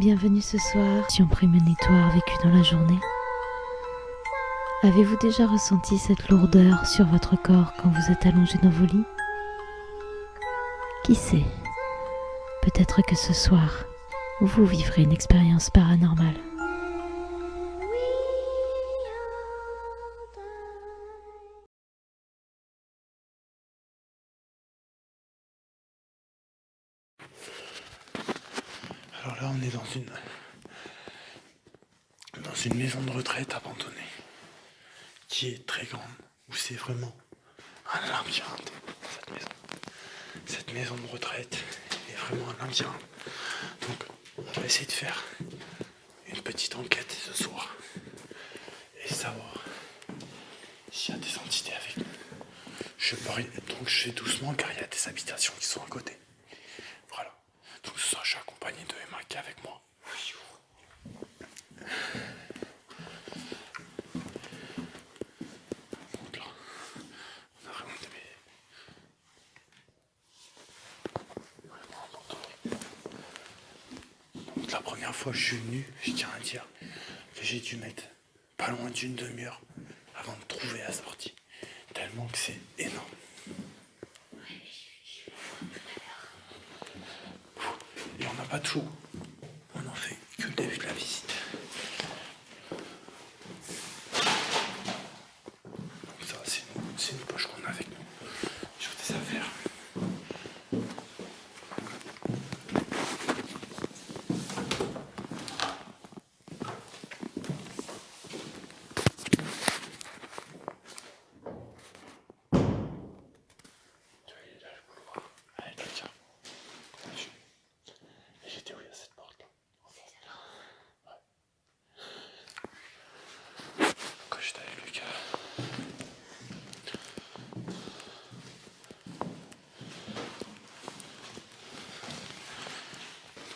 Bienvenue ce soir sur prémonitoire vécu dans la journée. Avez-vous déjà ressenti cette lourdeur sur votre corps quand vous êtes allongé dans vos lits? Qui sait, peut-être que ce soir, vous vivrez une expérience paranormale. Alors là, on est dans une maison de retraite abandonnée, qui est très grande, où c'est vraiment un labyrinthe, cette maison. Cette maison de retraite est vraiment un labyrinthe. Donc, on va essayer de faire une petite enquête ce soir et savoir s'il y a des entités avec nous. Donc je fais doucement car il y a des habitations qui sont à côté. Voilà. Donc ce soir, je suis accompagné de Emma qui est avec moi. Donc là, on a vraiment Donc la première fois que je suis venu, je tiens à dire que j'ai dû mettre pas loin d'une demi-heure avant de trouver la sortie. Tellement que c'est énorme. Et on n'a pas tout. On en fait que le début de la visite. Donc ça, c'est une poche qu'on a avec nous. Sur des affaires. Allez, tiens. Et j'étais où il y a cette porte là? Quand j'étais avec Lucas.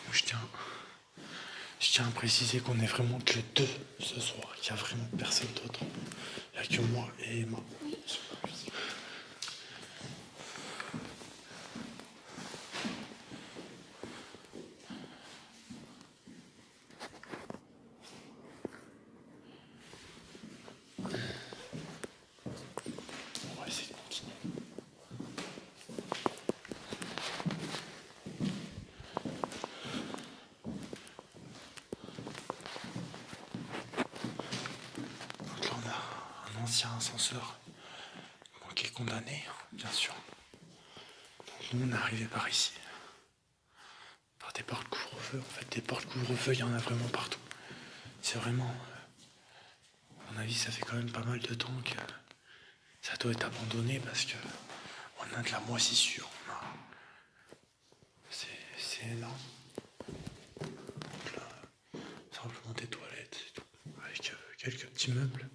Donc je tiens à préciser qu'on est vraiment que deux ce soir. Il n'y a vraiment personne d'autre. Il n'y a que moi et Emma. On va essayer de continuer. Donc là on a un ancien ascenseur qui est condamné, bien sûr. Donc nous on est arrivé par ici. Par des portes couvre-feu. En fait des portes couvre-feu il y en a vraiment partout. C'est vraiment... à mon avis ça fait quand même pas mal de temps que ça doit être abandonné parce que on a de la moisissure. C'est énorme. Donc là, simplement des toilettes et tout, avec quelques petits meubles.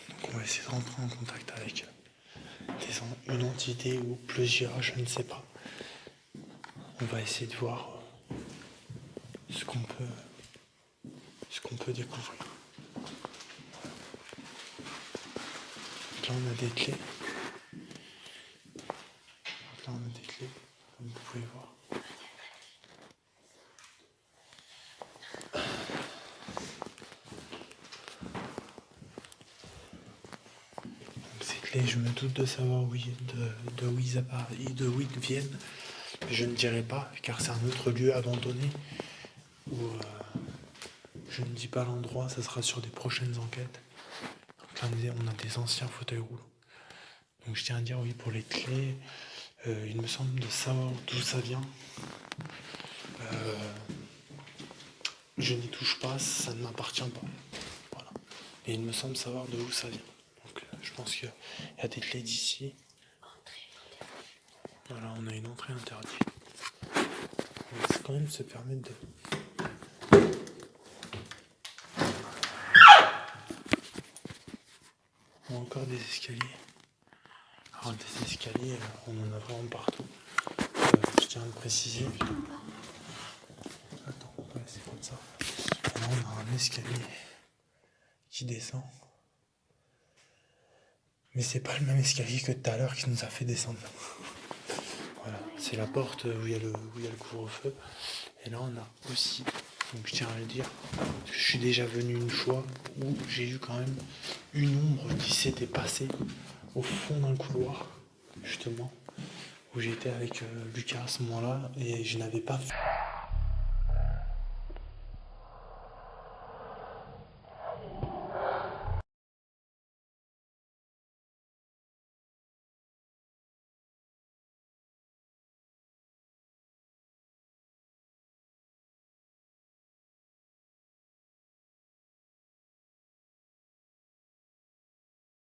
Donc on va essayer de rentrer en contact avec une entité ou plusieurs, je ne sais pas. On va essayer de voir ce qu'on peut découvrir. Donc là on a des clés. Donc là on a des clés, comme vous pouvez voir. Donc ces clés, je me doute de savoir d'où ils viennent. Mais je ne dirai pas, car c'est un autre lieu abandonné où je ne dis pas l'endroit, ça sera sur des prochaines enquêtes. Donc là on a des anciens fauteuils roulants. Donc je tiens à dire oui pour les clés, il me semble de savoir d'où ça vient. Je n'y touche pas, ça ne m'appartient pas. Voilà. Et il me semble savoir de où ça vient. Donc je pense qu'il y a des clés d'ici. Voilà, on a une entrée interdite. On va quand même se permettre de... On a encore des escaliers. Alors des escaliers, on en a vraiment partout. Je tiens à le préciser. Attends, ouais, c'est comme ça. Là, on a un escalier qui descend. Mais c'est pas le même escalier que tout à l'heure qui nous a fait descendre. Voilà, c'est la porte où il y a le couvre-feu. Et là on a aussi, donc je tiens à le dire, parce que je suis déjà venu une fois où j'ai eu quand même une ombre qui s'était passée au fond d'un couloir, justement, où j'étais avec Lucas à ce moment-là, et je n'avais pas fait.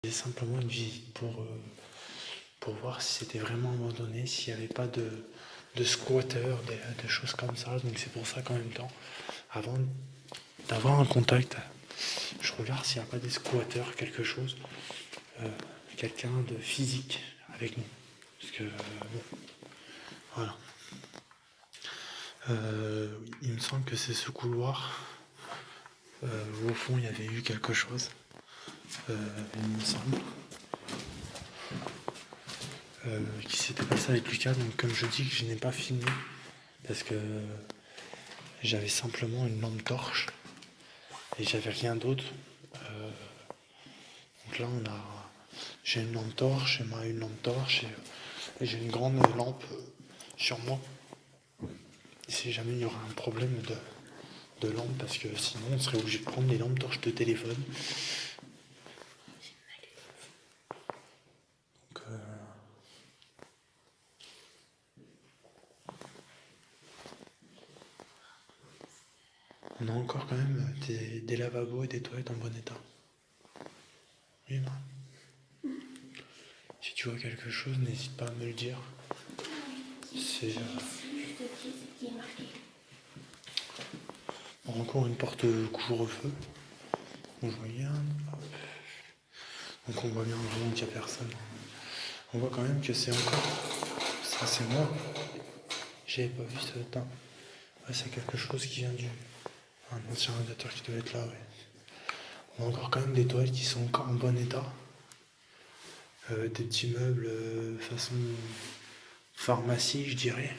Simplement une visite pour voir si c'était vraiment abandonné, s'il n'y avait pas de squatteurs, de choses comme ça. Donc c'est pour ça qu'en même temps, avant d'avoir un contact, je regarde s'il n'y a pas des squatteurs, quelque chose, quelqu'un de physique avec nous. Parce que, bon, voilà. Il me semble que c'est ce couloir où au fond il y avait eu quelque chose. Il me semble. Qui s'était passé avec Lucas. Donc comme je dis que je n'ai pas filmé parce que j'avais simplement une lampe torche et j'avais rien d'autre. Donc là j'ai une lampe torche, Emma a une lampe torche et j'ai une grande lampe sur moi. Et si jamais il y aura un problème de lampe, parce que sinon on serait obligé de prendre les lampes torches de téléphone. Donc, on a encore quand même des lavabos et des toilettes en bon état. Oui, non. Si tu vois quelque chose, n'hésite pas à me le dire. C'est encore une porte couvre-feu. On regarde. Donc on voit bien vraiment qu'il n'y a personne. On voit quand même que c'est encore. Ça c'est moi. J'avais pas vu ce temps. Ouais, c'est quelque chose qui vient un ancien radiateur qui devait être là, ouais. On a encore quand même des toilettes qui sont encore en bon état. Des petits meubles façon pharmacie, je dirais.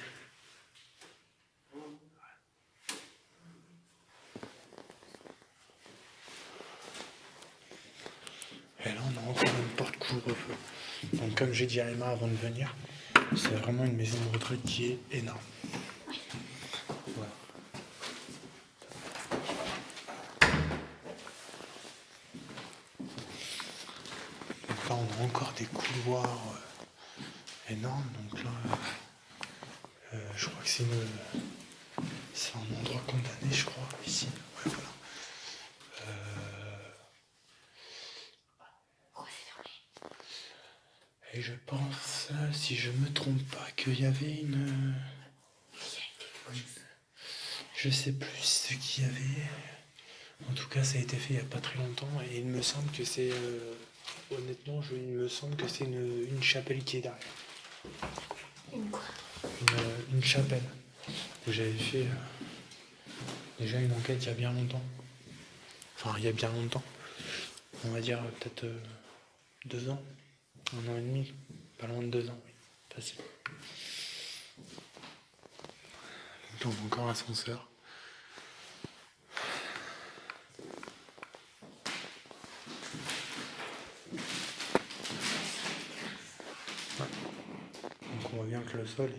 Et là, on a encore une porte couvre-feu. Donc, comme j'ai dit à Emma avant de venir, c'est vraiment une maison de retraite qui est énorme. Voilà. Donc là, on a encore des couloirs énormes. Donc là, je crois que c'est un endroit condamné, je crois, ici. Ouais, voilà. Et je pense, si je me trompe pas, qu'il y avait une... Je sais plus ce qu'il y avait. En tout cas, ça a été fait il n'y a pas très longtemps. Et il me semble que c'est... honnêtement, il me semble que c'est une chapelle qui est derrière. Une quoi? Une chapelle. Où j'avais fait déjà une enquête il y a bien longtemps. Enfin, il y a bien longtemps. On va dire peut-être 2 ans. 1 an et demi. Pas loin de 2 ans, oui. Facile. Donc encore l'ascenseur. Ouais. Donc on voit bien que le sol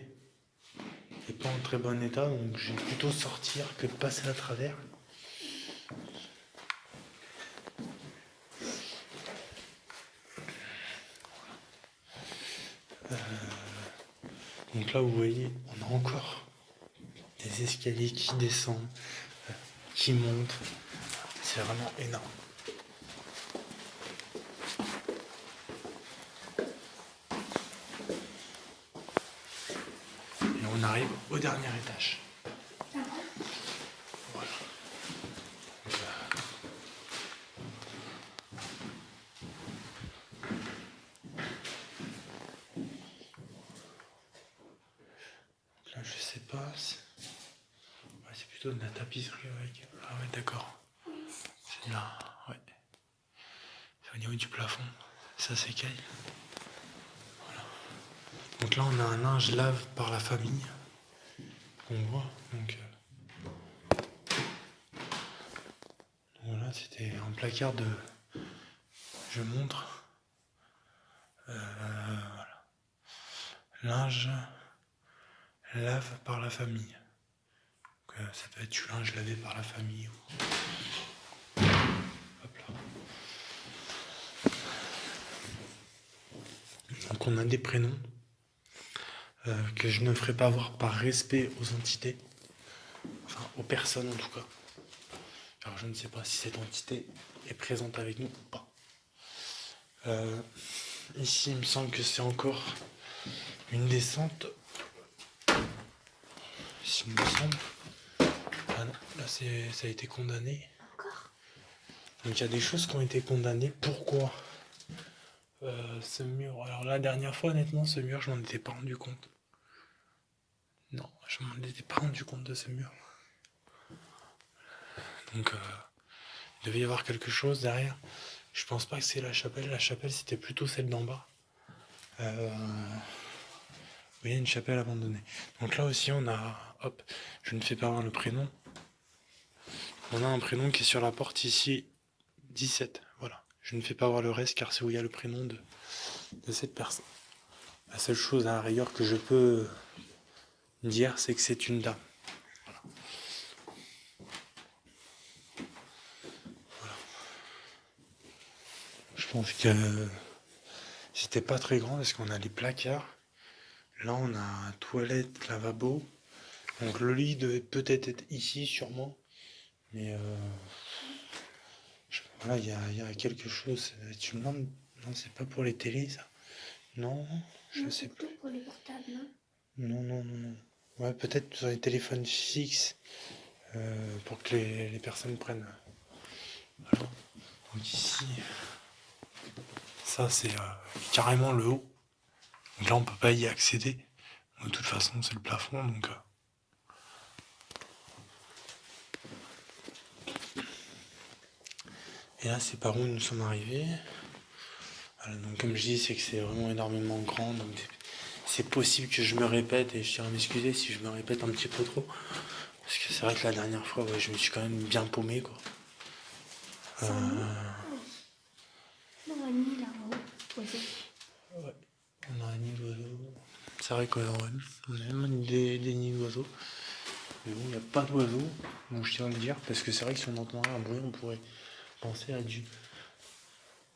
est pas en très bon état, donc je vais plutôt sortir que de passer à travers. Donc là, vous voyez, on a encore des escaliers qui descendent, qui montent. C'est vraiment énorme. Et on arrive au dernier étage. Voilà. Donc là, je sais pas. Ouais, c'est plutôt de la tapisserie avec. Ah ouais, d'accord. Oui, C'est là, ouais. C'est au niveau du plafond. Ça s'écaille. Voilà. Donc là, on a un linge lave par la famille. On voit. Donc voilà, c'était un placard de. Je montre. Voilà. Linge lave par la famille. Donc, ça peut être du linge lavé par la famille. Hop là. Donc on a des prénoms que je ne ferai pas voir par respect aux entités. Enfin aux personnes en tout cas. Alors je ne sais pas si cette entité est présente avec nous ou pas. Ici il me semble que c'est encore une descente. Ici il me semble. Ah non, là ça a été condamné. Donc il y a des choses qui ont été condamnées. Pourquoi ce mur? Alors la dernière fois honnêtement ce mur je m'en étais pas rendu compte. Non, je m'en étais pas rendu compte de ce mur. Donc il devait y avoir quelque chose derrière. Je pense pas que c'est la chapelle. La chapelle c'était plutôt celle d'en bas. Il y a une chapelle abandonnée. Donc là aussi on a, hop, je ne fais pas voir le prénom. On a un prénom qui est sur la porte ici, 17. Voilà. Je ne fais pas voir le reste car c'est où il y a le prénom de cette personne. La seule chose à la rigueur que je peux dire c'est que c'est une dame. Voilà. Je pense que c'était pas très grand parce qu'on a les placards. Là on a toilette, lavabo. Donc le lit devait peut-être être ici sûrement. Mais voilà, il y a quelque chose. Tu me demandes. Non, c'est pas pour les télés ça. Non, je sais plus. Pour les portables, non? Non. Ouais, peut-être sur les téléphones fixes pour que les personnes prennent. Voilà. Donc ici, ça c'est carrément le haut. Donc là on peut pas y accéder. De toute façon c'est le plafond donc. Et là c'est par où nous sommes arrivés. Voilà, donc comme je dis c'est que c'est vraiment énormément grand. Donc c'est possible que je me répète et je tiens à m'excuser si je me répète un petit peu trop. Parce que c'est vrai que la dernière fois ouais, je me suis quand même bien paumé quoi. Non, un nid là-haut. Ouais, on a un nid d'oiseaux. C'est vrai qu'on a même des nids d'oiseaux. Mais bon, il n'y a pas d'oiseaux, donc je tiens à le dire, parce que c'est vrai que si on entendait un bruit, on pourrait penser à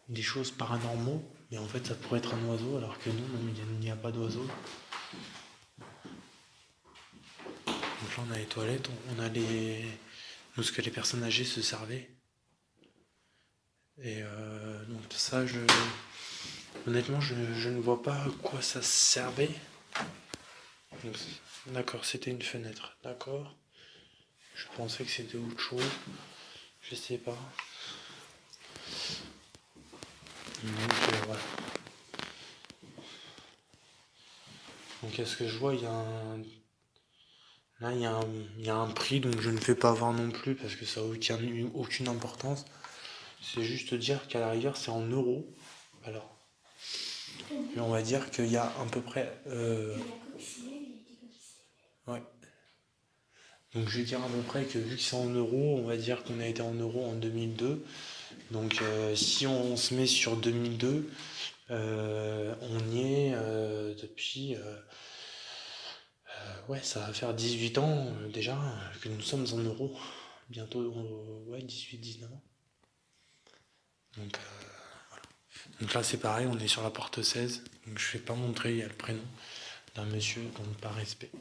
des choses paranormaux, mais en fait ça pourrait être un oiseau, alors que non, il n'y a pas d'oiseau. Donc là on a les toilettes, on a ce que les personnes âgées se servaient. Et donc ça, honnêtement, je ne vois pas à quoi ça servait. Donc, d'accord, c'était une fenêtre, d'accord. Je pensais que c'était autre chose, je sais pas. Donc voilà. Donc à ce que je vois, il y a un. Là, il y a un prix, donc je ne fais pas voir non plus parce que ça n'a aucune importance. C'est juste dire qu'à la rigueur, c'est en euros. Alors, et on va dire qu'il y a à peu près. Ouais. Donc je vais dire à peu près que vu que c'est en euros, on va dire qu'on a été en euros en 2002. Donc si on se met sur 2002, on y est depuis. Ouais, ça va faire 18 ans déjà que nous sommes en euros. Bientôt, ouais, 18-19 ans. Donc, voilà. Donc là, c'est pareil, on est sur la porte 16. Donc je ne vais pas montrer, il y a le prénom d'un monsieur, donc par respect.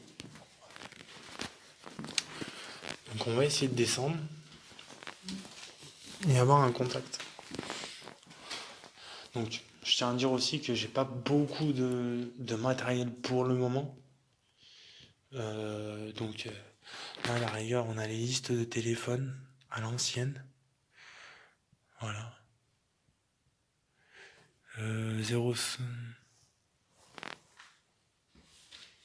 Donc on va essayer de descendre et avoir un contact. Donc je tiens à dire aussi que j'ai pas beaucoup de matériel pour le moment. Donc là, à la rigueur, on a les listes de téléphone à l'ancienne. Voilà. 0.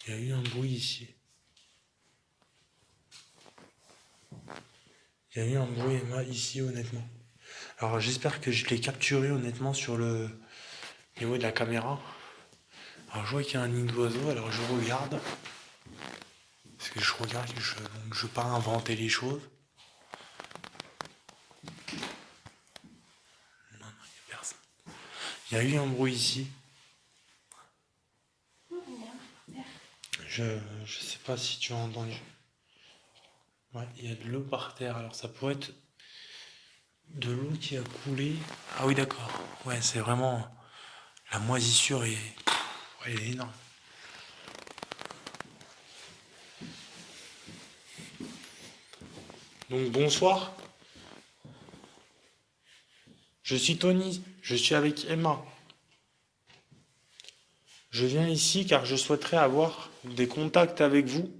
Il y a eu un bruit ici. Il y a eu un bruit ici, honnêtement. Alors j'espère que je l'ai capturé honnêtement sur le niveau de la caméra. Alors je vois qu'il y a un nid d'oiseau, alors je regarde. Parce que je regarde, donc je veux pas inventer les choses. Non, non, il n'y a personne. Il y a eu un bruit ici. Je sais pas si tu as entendu. Ouais, il y a de l'eau par terre, alors ça pourrait être de l'eau qui a coulé. Ah oui d'accord. Ouais, c'est vraiment. La moisissure est. Ouais, elle est énorme. Donc bonsoir. Je suis Tony, je suis avec Emma. Je viens ici car je souhaiterais avoir des contacts avec vous.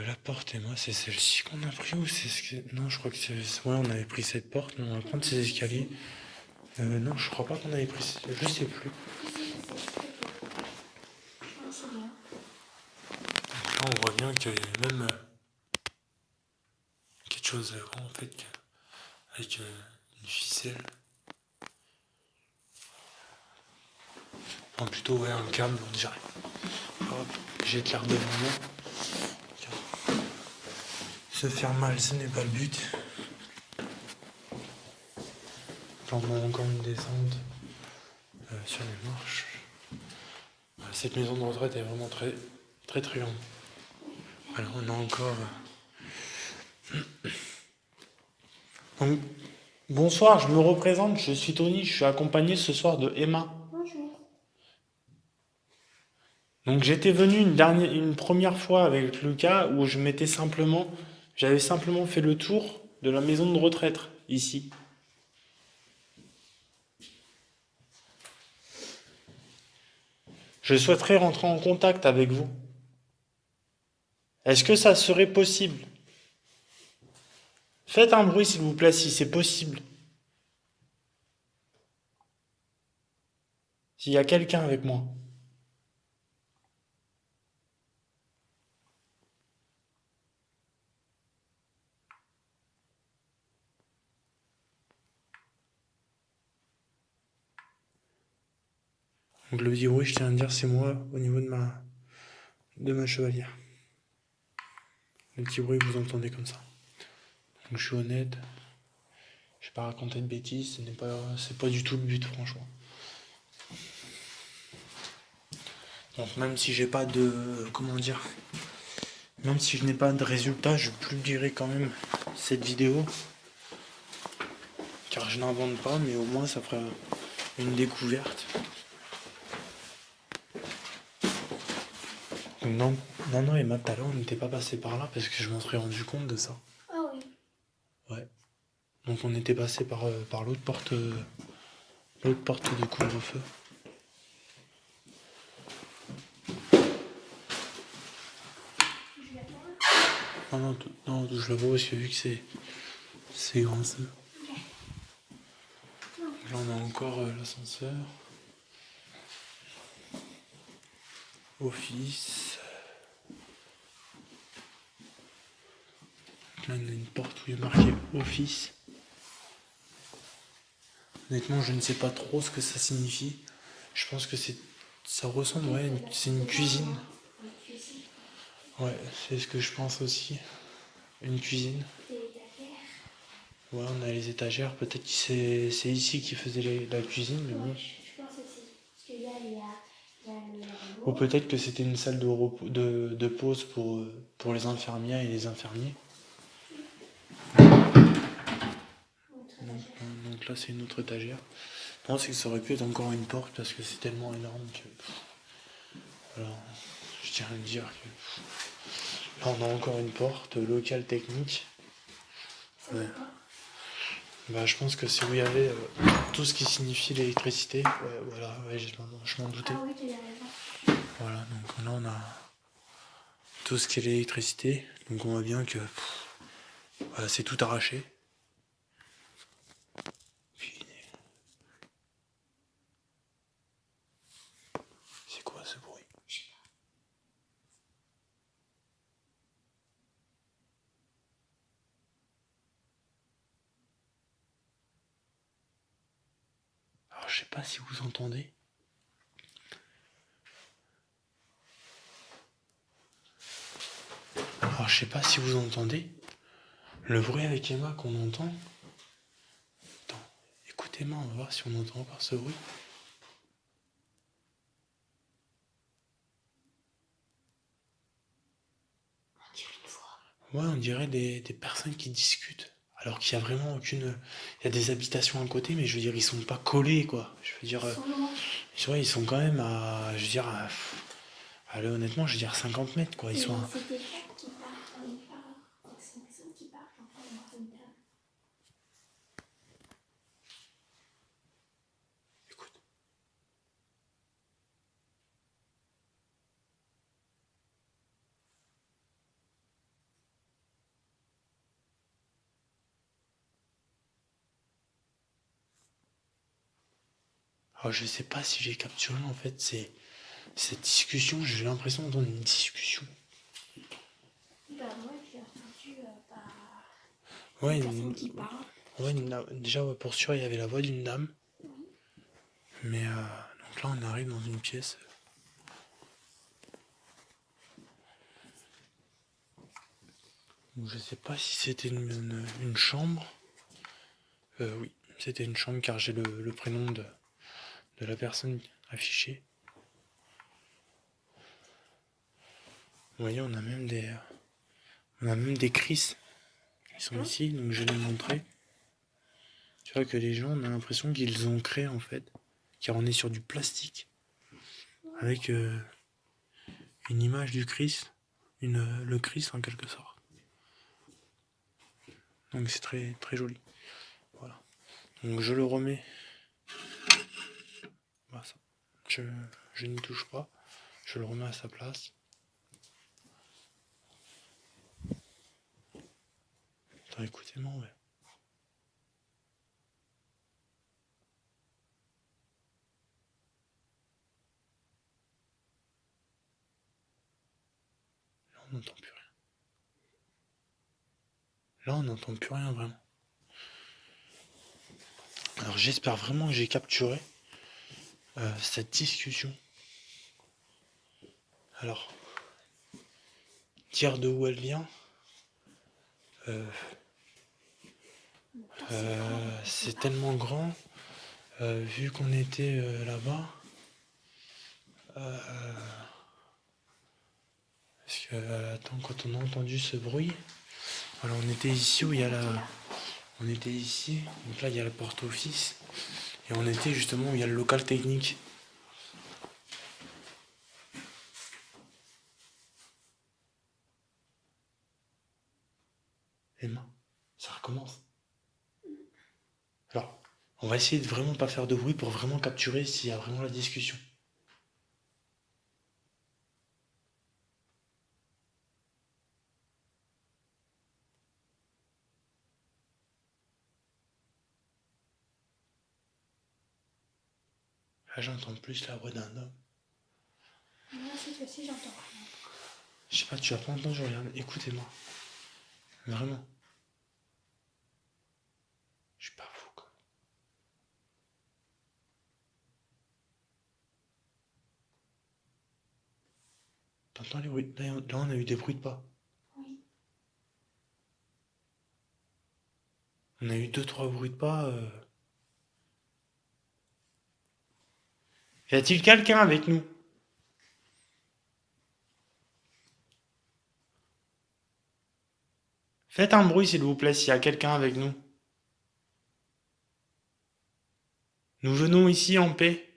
La porte et moi, c'est celle-ci qu'on a pris ou c'est ce que... Non, je crois que c'est... Ouais, on avait pris cette porte, mais on va prendre ces escaliers. Non, je crois pas qu'on avait pris... Je sais plus. C'est bien. Donc là, on voit bien qu'il y a même quelque chose en fait, avec une ficelle. Enfin, plutôt, ouais, un câble, on dirait. Hop, j'ai de l'air devant moi. Se faire mal, ce n'est pas le but. Là, on a encore une descente sur les marches. Cette maison de retraite est vraiment très, très, très grande. Alors, on a encore... Donc, bonsoir, je me représente, je suis Tony, je suis accompagné ce soir de Emma. Bonjour. Donc j'étais venu une première fois avec Lucas où j'avais simplement fait le tour de la maison de retraite ici. Je souhaiterais rentrer en contact avec vous. Est-ce que ça serait possible? Faites un bruit s'il vous plaît si c'est possible. S'il y a quelqu'un avec moi. Donc le petit bruit, je tiens à dire, c'est moi au niveau de ma chevalière. Le petit bruit, vous entendez comme ça. Donc je suis honnête. Je vais pas raconter de bêtises, c'est pas du tout le but, franchement. Donc même si j'ai pas de, comment dire, même si je n'ai pas de résultat, je publierai quand même cette vidéo. Car je n'invente pas, mais au moins ça fera une découverte. Donc non, Emma, tout à l'heure, on n'était pas passé par là parce que je m'en serais rendu compte de ça. Ah oui. Ouais. Donc on était passé par l'autre porte de couvre-feu. Non, je la vois parce que vu que c'est grand ça. Là on a encore l'ascenseur. Office. Là on a une porte où il est marqué office. Honnêtement je ne sais pas trop ce que ça signifie. Je pense que ça ressemble, ouais, c'est une cuisine. Ouais, c'est ce que je pense aussi. Une cuisine. Ouais, on a les étagères. Peut-être que c'est ici qu'ils faisaient la cuisine, mais bon. Je pense aussi. Parce qu'il y a le Ou peut-être que c'était une salle de pause pour les infirmières et les infirmiers. Donc là, c'est une autre étagère. Non, c'est que ça aurait pu être encore une porte parce que c'est tellement énorme que. Alors, je tiens à le dire que. Là, on a encore une porte, local technique. Ouais. Bah, je pense que c'est où il y avait tout ce qui signifie l'électricité. Ouais, voilà, ouais, je m'en doutais. Ah oui, tu as raison. Voilà, donc là, on a tout ce qui est l'électricité. Donc, on voit bien que. Voilà, c'est tout arraché. C'est quoi ce bruit? je sais pas si vous entendez. Alors, je sais pas si vous entendez. Le bruit avec Emma qu'on entend. Attends, écoutez Emma, on va voir si on entend encore ce bruit. On dirait une voix. Ouais, on dirait des personnes qui discutent. Alors qu'il y a vraiment aucune. Il y a des habitations à côté, mais je veux dire, ils sont pas collés, quoi. Je veux dire, Ils sont loin. tu vois, ils sont quand même à. Je veux dire, allez, honnêtement, je veux dire 50 mètres, quoi. Ils Mais sont à. c'est des gens qui parlent dans les phares. C'est une personne qui parle, j'entends une dame. Écoute. Alors, je sais pas si j'ai capturé, en fait, cette discussion. J'ai l'impression d'entendre une discussion. Bah, moi, j'ai entendu Ouais, une personne qui parle. ouais, déjà, ouais, pour sûr, il y avait la voix d'une dame. Oui. Mais donc là, on arrive dans une pièce. Donc, je sais pas si c'était une chambre. Oui, c'était une chambre car j'ai le prénom de la personne affiché. Vous voyez, on a même des crises qui sont ici, donc je vais les montrer. Tu vois que les gens, on a l'impression qu'ils ont créé en fait, car on est sur du plastique avec une image du Christ, le Christ en quelque sorte. Donc c'est très très joli. Voilà. Donc je le remets. Voilà, ça. Je n'y touche pas. Je le remets à sa place. Attends, écoutez-moi, ouais. Là, on n'entend plus rien. Là, on n'entend plus rien vraiment. Alors, j'espère vraiment que j'ai capturé cette discussion. Alors, dire de où elle vient, c'est tellement grand. Vu qu'on était là-bas, parce que, attends, quand on a entendu ce bruit, voilà, on était ici où il y a on était ici, donc là il y a la porte office, et on était justement où il y a le local technique. Emma, ça recommence. Alors, on va essayer de vraiment pas faire de bruit pour vraiment capturer s'il y a vraiment la discussion. Là, j'entends plus la voix d'un homme. Moi, cette fois-ci, j'entends rien. Je sais pas, tu as pas entendu, regarde, écoutez-moi. Vraiment. Je suis pas fou, quoi. T'entends les bruits? Là, on a eu des bruits de pas. Oui. On a eu 2-3 bruits de pas. Y a-t-il quelqu'un avec nous? Faites un bruit, s'il vous plaît, s'il y a quelqu'un avec nous. Nous venons ici en paix.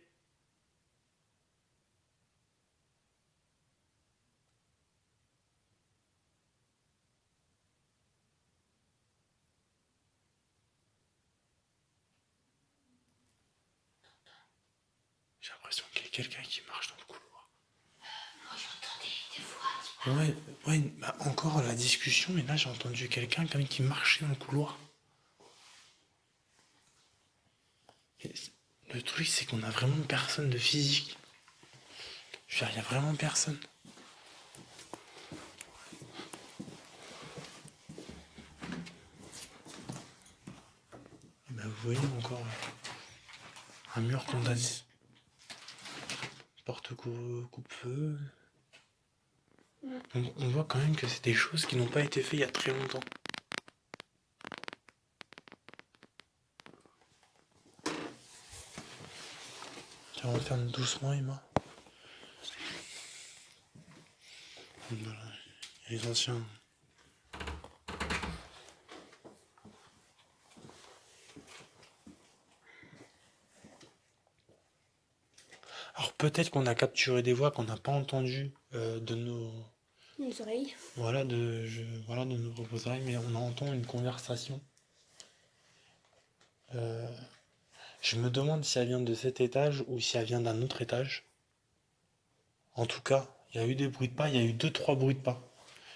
J'ai l'impression qu'il y a quelqu'un qui marche dans le couloir. Moi, j'entendais des voix. Ouais, bah encore la discussion, et là j'ai entendu quelqu'un quand même qui marchait dans le couloir. Et le truc, c'est qu'on a vraiment personne de physique. Je veux dire, il y a vraiment personne. Et bah, vous voyez encore Un mur condamné. Porte coupe-feu. On voit quand même que c'est des choses qui n'ont pas été faites il y a très longtemps. Tiens, on va faire doucement, Emma. Voilà. Les anciens. Alors peut-être qu'on a capturé des voix qu'on n'a pas entendues de nos Les oreilles. voilà de nos propres oreilles, mais on entend une conversation. Je me demande si elle vient de cet étage ou si elle vient d'un autre étage. En tout cas, il y a eu des bruits de pas, il y a eu 2-3 bruits de pas.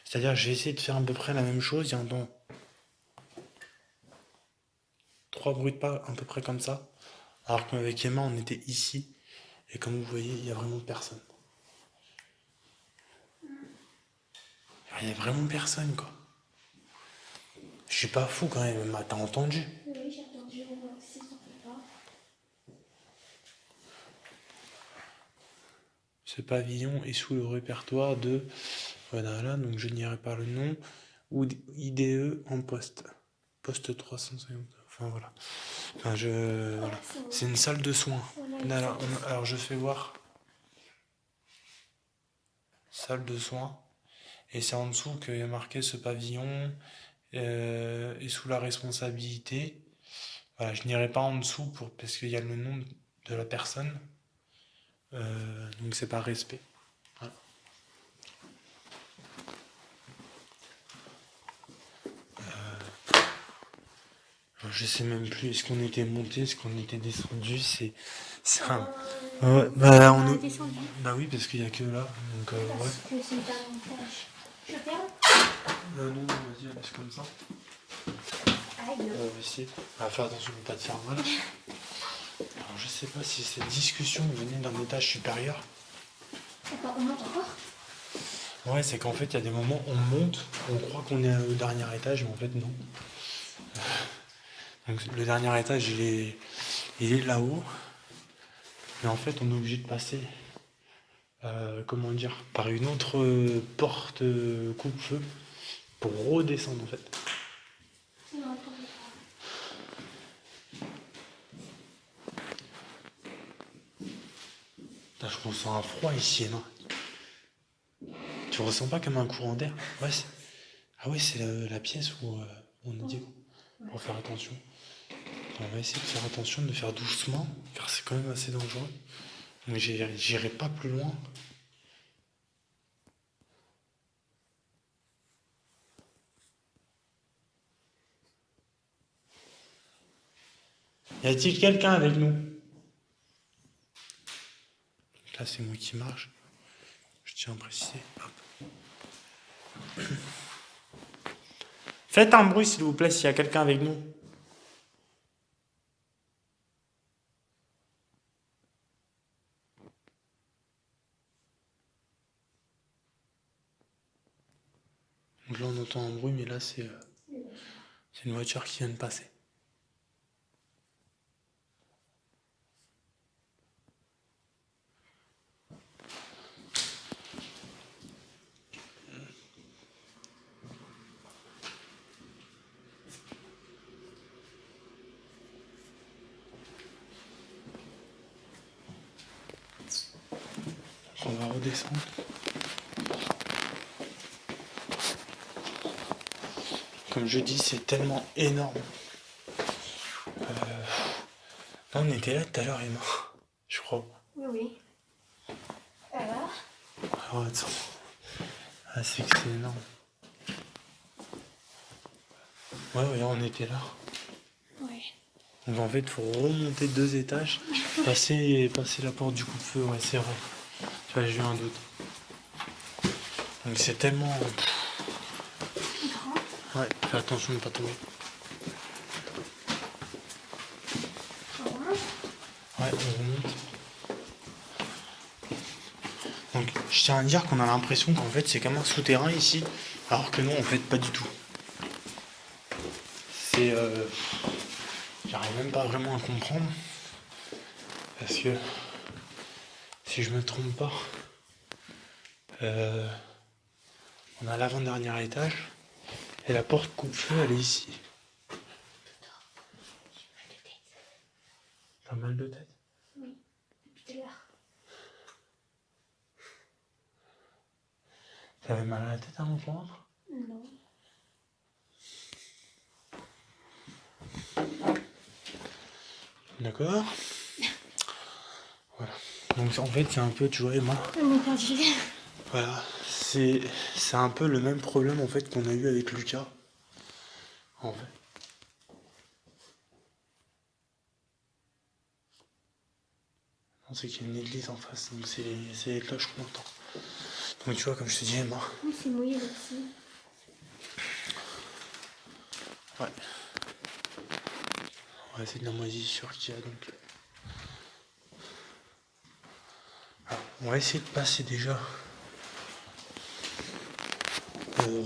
C'est-à-dire j'ai essayé de faire à peu près la même chose, j'entends 3 bruits de pas à peu près comme ça. Alors qu'avec Emma on était ici. Et comme vous voyez, il n'y a vraiment personne. Il n'y a vraiment personne, quoi. Je suis pas fou quand même, Emma, t'as entendu? Oui, j'ai entendu, moi aussi, j'en peux pas. Ce pavillon est sous le répertoire de... Voilà, donc je n'irai pas le nom. Ou IDE en poste. Poste 350. Enfin voilà. Enfin, voilà. C'est une salle de soins. Alors je fais voir. Salle de soins. Et c'est en dessous qu'il y a marqué ce pavillon est sous la responsabilité. Voilà, je n'irai pas en dessous parce qu'il y a le nom de la personne. Donc c'est par respect. Voilà. Je sais même plus, est-ce qu'on était monté, est-ce qu'on était descendu, c'est un... Ouais, bah, on est descendu. Bah oui, parce qu'il n'y a que là, donc ouais. Parce que c'est un montage. Je ferme. Non, vas-y, laisse comme ça. Aïe. On va essayer. On va faire attention de ne pas te faire mal. Alors je sais pas si cette discussion venait d'un étage supérieur. D'accord, on monte encore. Ouais, c'est qu'en fait, il y a des moments, on monte, on croit qu'on est au dernier étage, mais en fait, non. Donc, le dernier étage, il est là-haut. Mais en fait, on est obligé de passer, comment dire, par une autre porte coupe-feu pour redescendre, en fait. Non, Là, je ressens un froid ici, non? Tu ressens pas comme un courant d'air? Ouais, ah ouais, c'est la pièce où on a dit pour faire attention. On va essayer de faire attention, de faire doucement, car c'est quand même assez dangereux. Mais j'irai pas plus loin. Y a-t-il quelqu'un avec nous? Là, c'est moi qui marche. Je tiens à préciser. Hop. Faites un bruit, s'il vous plaît, s'il y a quelqu'un avec nous. Donc là, on entend un bruit, mais là, c'est une voiture qui vient de passer. On va redescendre. Comme je dis, c'est tellement énorme. Là, on était là tout à l'heure, Emma. Je crois. Oui. Alors Alors, attends. Ah, c'est que c'est énorme. Ouais, on était là. Ouais. Donc en fait, il faut remonter 2 étages, passer la porte du coup-de-feu, ouais, c'est vrai. Tu vois, j'ai eu un doute. Donc c'est tellement... Ouais, fais attention de ne pas tomber. Ouais, on remonte. Donc je tiens à dire qu'on a l'impression qu'en fait c'est comme un souterrain ici, alors que non, en fait, pas du tout. C'est... J'arrive même pas vraiment à comprendre. Parce que, si je me trompe pas, on a l'avant-dernier étage et la porte coupe-feu, elle est ici. T'as mal de tête? Oui, depuis tout à l'heure. T'avais mal à la tête à mon moment? Non. D'accord. Voilà. Donc en fait c'est un peu, tu vois Emma, On est perdu. voilà, c'est un peu le même problème en fait qu'on a eu avec Lucas. En fait. Non, c'est qu'il y a une église en face, donc c'est les cloches qu'on entend. Donc tu vois, comme je te dis Emma. Oui, c'est mouillé là-dessus. Ouais. Ouais, c'est de la moisissure qu'il y a donc. Alors, on va essayer de passer déjà.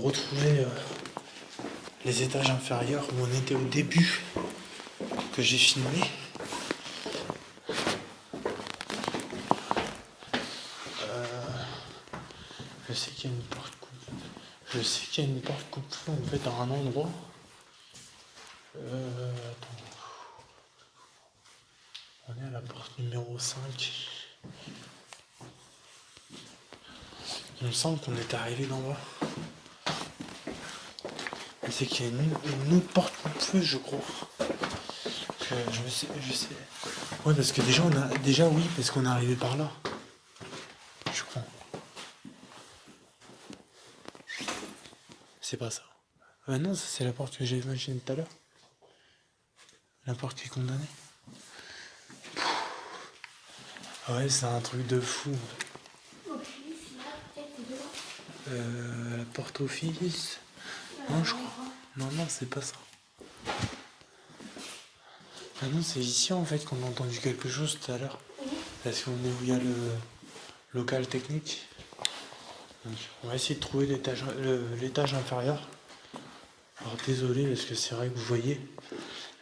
Retrouver les étages inférieurs où on était au début que j'ai filmé. Je sais qu'il y a une porte coupe. Je sais qu'il y a une porte coupe-feu en fait à un endroit. Attends. On est à la porte numéro 5. Il me semble qu'on est arrivé d'en bas. Et c'est qu'il y a une autre porte coupe-feu, je crois. Que je sais. Ouais, parce que déjà, oui, parce qu'on est arrivé par là. Je crois. C'est pas ça. Non, ça c'est la porte que j'ai imaginée tout à l'heure. La porte qui est condamnée. Ah ouais, c'est un truc de fou. Office, là, peut-être dehors. La porte office. Non, je crois. Non, c'est pas ça. Ah non, c'est ici en fait qu'on a entendu quelque chose tout à l'heure. Parce qu'on est où il y a le local technique. Donc, on va essayer de trouver l'étage inférieur. Alors désolé parce que c'est vrai que vous voyez,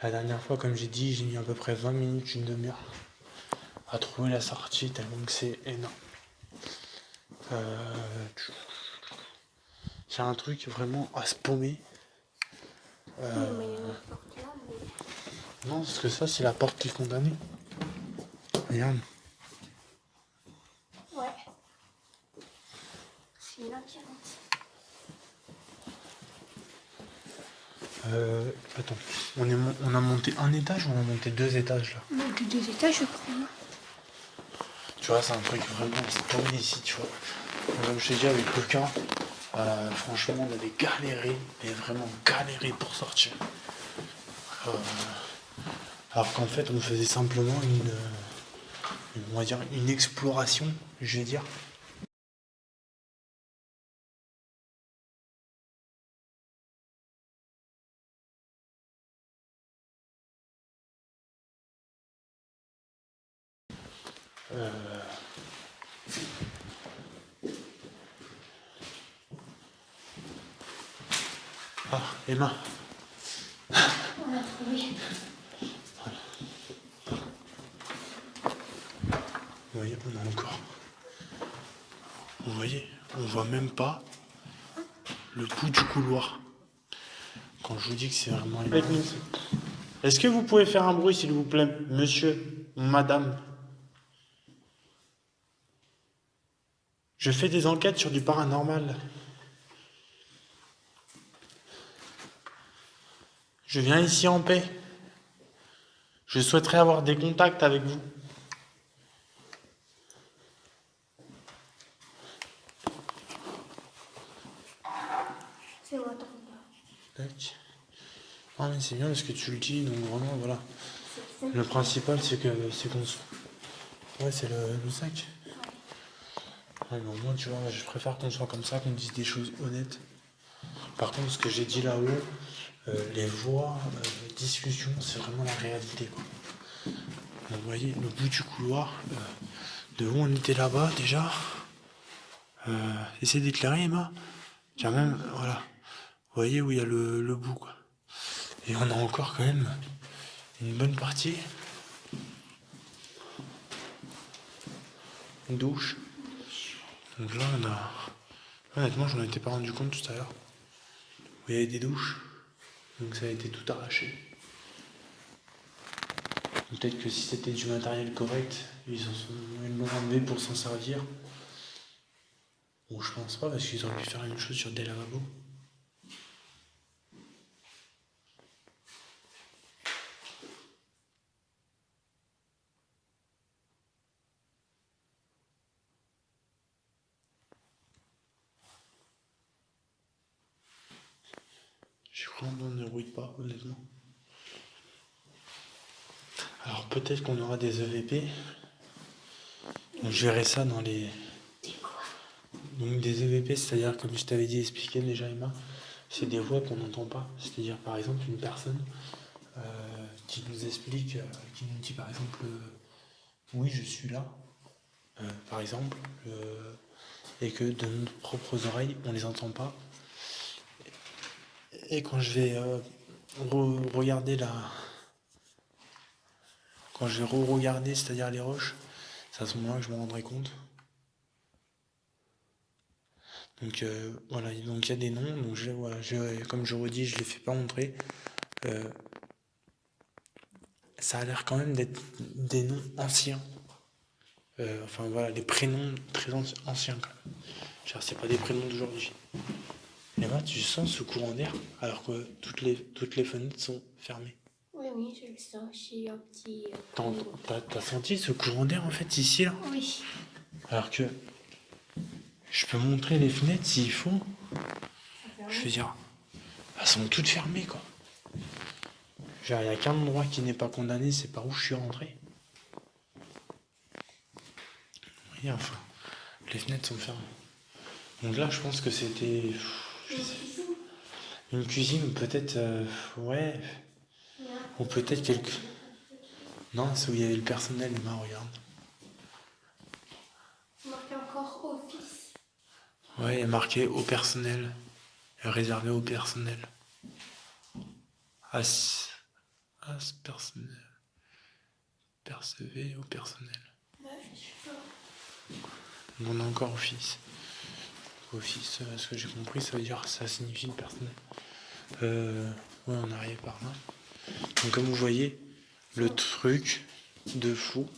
la dernière fois comme j'ai dit, j'ai mis à peu près 20 minutes, une demi-heure à trouver la sortie tellement que c'est énorme. J'ai un truc vraiment à se paumer. Mais il y a une autre porte là, mais... Non, parce que ça c'est la porte qui est condamnée. Regarde. Ouais. C'est une labyrinthe. Attends, on a monté un étage ou on a monté 2 étages là? Non, que 2 étages, je crois. Tu vois, c'est un truc vraiment à se paumer ici, tu vois. Comme je t'ai dit avec Lucas, franchement, on avait galéré, mais vraiment galéré pour sortir. Alors qu'en fait, on faisait simplement on va dire, une exploration, je vais dire. Ah, Emma. On a trouvé. Vous voyez, on a encore. Vous voyez, on voit même pas le bout du couloir. Quand je vous dis que c'est vraiment énorme. Est-ce que vous pouvez faire un bruit, s'il vous plaît, monsieur, madame? Je fais des enquêtes sur du paranormal. Je viens ici en paix. Je souhaiterais avoir des contacts avec vous. C'est moi, attends. Tac. Ah mais c'est bien parce que tu le dis, donc vraiment voilà. C'est ça. Le principal c'est qu'on soit. Ouais, c'est le sac. Ouais, mais au moins tu vois, je préfère qu'on soit comme ça, qu'on dise des choses honnêtes. Par contre, ce que j'ai dit là-haut, les voix, discussions, c'est vraiment la réalité, quoi. Donc, vous voyez, le bout du couloir, de où on était là-bas déjà. Essayez d'éclairer, Emma. Tiens, même, voilà. Vous voyez où il y a le bout, quoi. Et on a encore quand même une bonne partie. une douche. Donc là, on a... Honnêtement, je m'en étais pas rendu compte tout à l'heure. Il y avait des douches. Donc ça a été tout arraché. Peut-être que si c'était du matériel correct, ils l'ont enlevé pour s'en servir. Bon, je pense pas, parce qu'ils auraient pu faire la même chose sur des lavabos. J'ai cru qu'on ne rouille pas, honnêtement. Alors peut-être qu'on aura des EVP. Donc je verrai ça dans les... Donc des EVP, c'est-à-dire, comme je t'avais dit, expliqué déjà, Emma, c'est des voix qu'on n'entend pas. C'est-à-dire, par exemple, une personne qui nous explique, qui nous dit, par exemple, oui, je suis là, par exemple, et que de nos propres oreilles, on les entend pas. Et quand je vais regarder quand je vais re-regarder, c'est-à-dire les roches, c'est à ce moment-là que je me rendrai compte. Donc voilà, donc il y a des noms, donc comme je redis, je les fais pas montrer. Ça a l'air quand même d'être des noms anciens. Enfin voilà, les prénoms très anciens quand même. Genre, c'est pas des prénoms d'aujourd'hui. Et là, tu sens ce courant d'air alors que toutes les fenêtres sont fermées. Oui, je le sens. J'ai un petit. T'as senti ce courant d'air en fait ici là? Oui. Alors que je peux montrer les fenêtres s'il faut. Je veux dire, elles sont toutes fermées quoi. Genre, il n'y a qu'un endroit qui n'est pas condamné, c'est par où je suis rentré. Oui, enfin, les fenêtres sont fermées. Donc là, je pense que c'était une cuisine ou peut-être, ouais, ou peut-être quelques... Non, c'est où il y avait le personnel, Emma, regarde. Marqué encore office. Ouais, il y a marqué au personnel, réservé au personnel. As personnel. Percevez au personnel. Ouais, je sais pas. On a encore office. Office, ce que j'ai compris, ça veut dire ça signifie le personnel. Ouais, on arrive par là. Donc comme vous voyez, le truc de fou,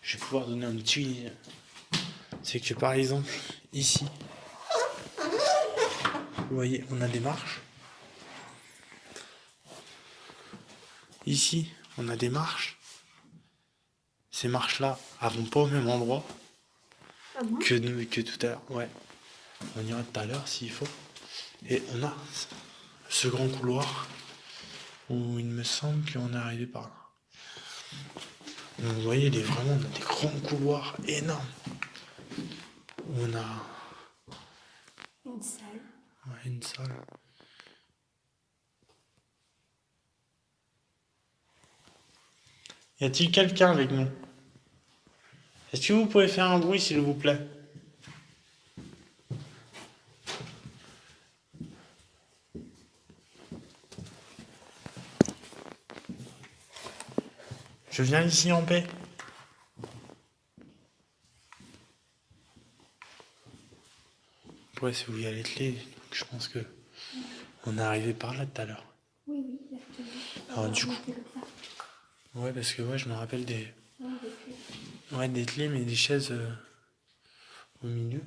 je vais pouvoir donner un petit... C'est que par exemple, ici, vous voyez, on a des marches. Ici, on a des marches. Ces marches-là, elles vont pas au même endroit que tout à l'heure. Ouais, on ira tout à l'heure s'il faut. Et on a ce grand couloir où il me semble qu'on est arrivé par là. Donc vous voyez, on a des grands couloirs énormes. On a Une salle. ouais, une salle. Y a-t-il quelqu'un avec nous? Est-ce que vous pouvez faire un bruit, s'il vous plaît? Je viens ici en paix. Ouais, c'est où il y a les clés. Donc je pense que on est arrivé par là tout à l'heure. Oui, exactement. Alors du coup... Ouais, parce que ouais, je me rappelle des... Ouais, des clés, mais des chaises au milieu.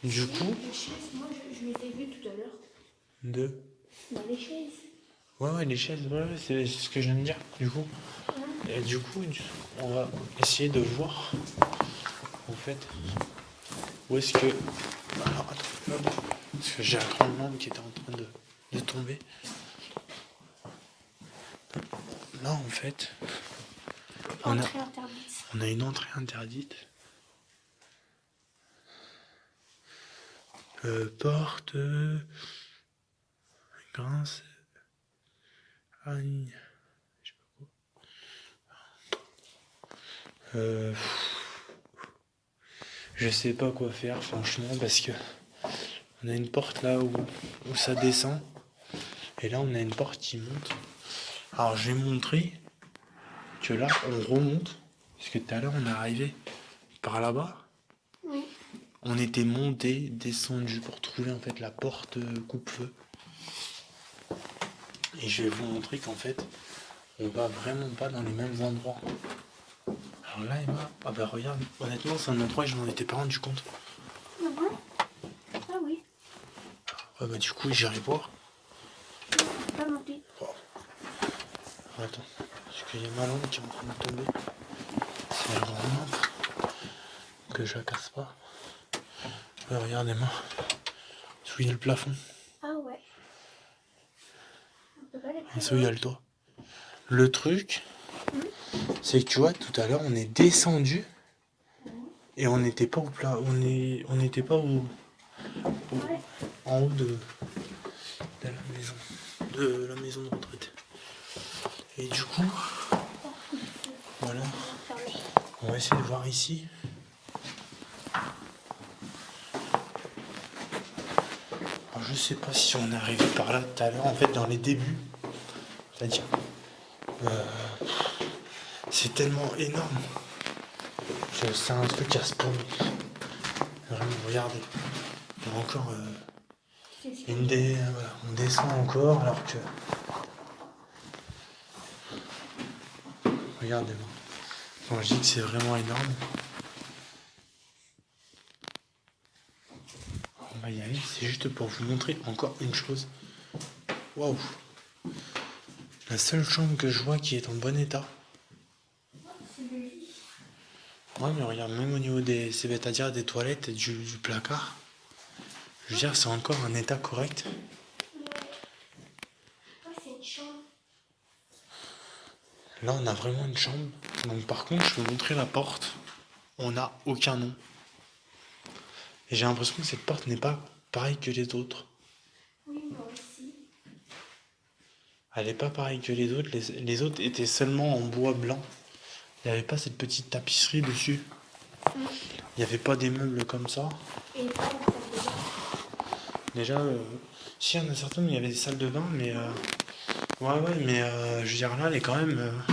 Du coup... Les chaises, moi, je les ai vues tout à l'heure. Deux. Dans les chaises. Ouais, les chaises, ouais, c'est ce que je viens de dire, du coup. Et du coup, on va essayer de voir, en fait, où est-ce que... Alors, attends, hop, parce que j'ai un grand membre qui était en train de tomber. Là, en fait, Entrée interdite. on a une entrée interdite. Porte... Grince... Aïe... Je sais pas quoi. Je sais pas quoi faire, franchement, parce que on a une porte là où ça descend. Et là, on a une porte qui monte. Alors, je vais montrer que là, on remonte. Parce que tout à l'heure, on est arrivé par là-bas. on était monté, descendu pour trouver en fait la porte coupe-feu. Et je vais vous montrer qu'en fait, on va vraiment pas dans les mêmes endroits. Alors là, Emma, ah bah regarde, honnêtement, c'est un endroit et je m'en étais pas rendu compte. Ah bon? Ah oui. Ouais, bah du coup, j'irai voir. Pas monté. Oh. Attends, parce qu'il y a ma lampe qui est en train de tomber. C'est la grande lampe que je la casse pas. Ouais, regarde, Emma, souiller le plafond. Ah ouais. On peut pas aller Et plus ça, il y loin. a le toit. Le truc, c'est que tu vois, tout à l'heure, on est descendu et on n'était pas au plat. On n'était pas Ouais. en haut de la maison. De la maison de retraite. Et du coup, voilà, Fermé. on va essayer de voir ici. Alors, je sais pas si on est arrivé par là tout à l'heure, en fait, dans les débuts. C'est-à-dire, c'est tellement énorme. C'est un truc à spawner. Vraiment, regardez. Il y a encore C'est ça. voilà, on descend encore alors que. Regardez-moi. Quand je dis que c'est vraiment énorme, on va y aller. C'est juste pour vous montrer encore une chose. Waouh! La seule chambre que je vois qui est en bon état. C'est le lit. Ouais, mais regarde, même au niveau des, c'est bête à dire, des toilettes et du placard, je veux dire, c'est encore un état correct. Ouais, c'est une chambre. Là, on a vraiment une chambre. Donc, par contre, je vais vous montrer la porte. On n'a aucun nom. Et j'ai l'impression que cette porte n'est pas pareille que les autres. Oui, moi aussi. Elle n'est pas pareille que les autres. Les autres étaient seulement en bois blanc. Il n'y avait pas cette petite tapisserie dessus. Il n'y avait pas des meubles comme ça. Et pas la salle de bain. Déjà, si, il y en a certaines où il y avait des salles de bain, mais. Ouais, mais je veux dire, là, elle est quand même.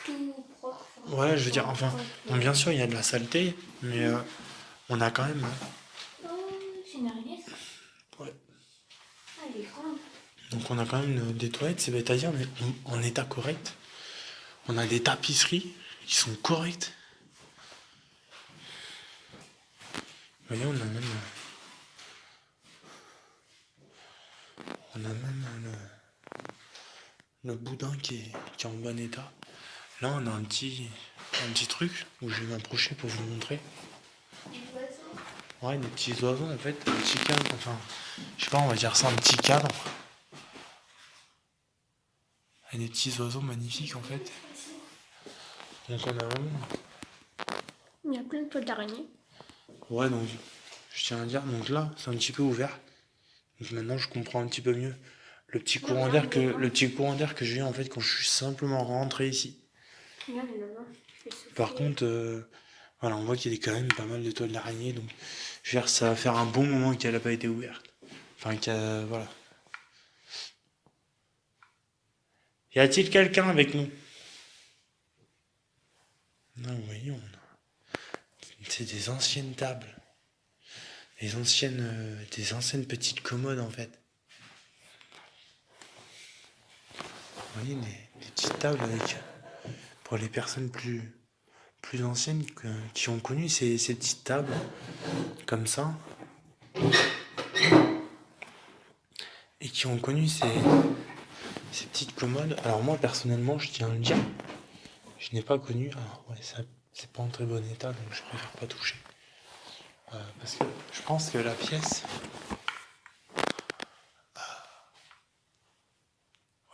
Tout propre. Ouais, je veux dire, enfin. Bon, bien sûr, il y a de la saleté, mais on a quand même. Oh, c'est une araignée, ça. Ouais. Ah, elle est grande. Donc, on a quand même des toilettes, c'est bête à dire, mais en état correct. On a des tapisseries qui sont correctes. Vous voyez, on a même le boudin qui est en bon état. Là, on a un petit truc où je vais m'approcher pour vous montrer. Des oiseaux. Ouais, des petits oiseaux en fait, un petit cadre, enfin, je sais pas, on va dire ça un petit cadre. Et des petits oiseaux magnifiques en fait. Donc on a vraiment. Il y a plein de poils d'araignée. Ouais, donc je tiens à dire, donc là, c'est un petit peu ouvert. Donc maintenant, je comprends un petit peu mieux le petit courant d'air que j'ai eu en fait quand je suis simplement rentré ici. Regarde, maman. Je vais souffler. Par contre, voilà, on voit qu'il y a quand même pas mal de toiles d'araignée, donc je veux dire, ça va faire un bon moment qu'elle n'a pas été ouverte. Enfin, voilà. Y a-t-il quelqu'un avec nous? Non, oui, c'est des anciennes tables. Des anciennes petites commodes en fait. Vous voyez, des petites tables avec, pour les personnes plus anciennes qui ont connu ces petites tables comme ça. Et qui ont connu ces petites commodes. Alors moi personnellement, je tiens à le dire, je n'ai pas connu. Alors ouais, ça c'est pas en très bon état, donc je préfère pas toucher. Parce que je pense que la pièce.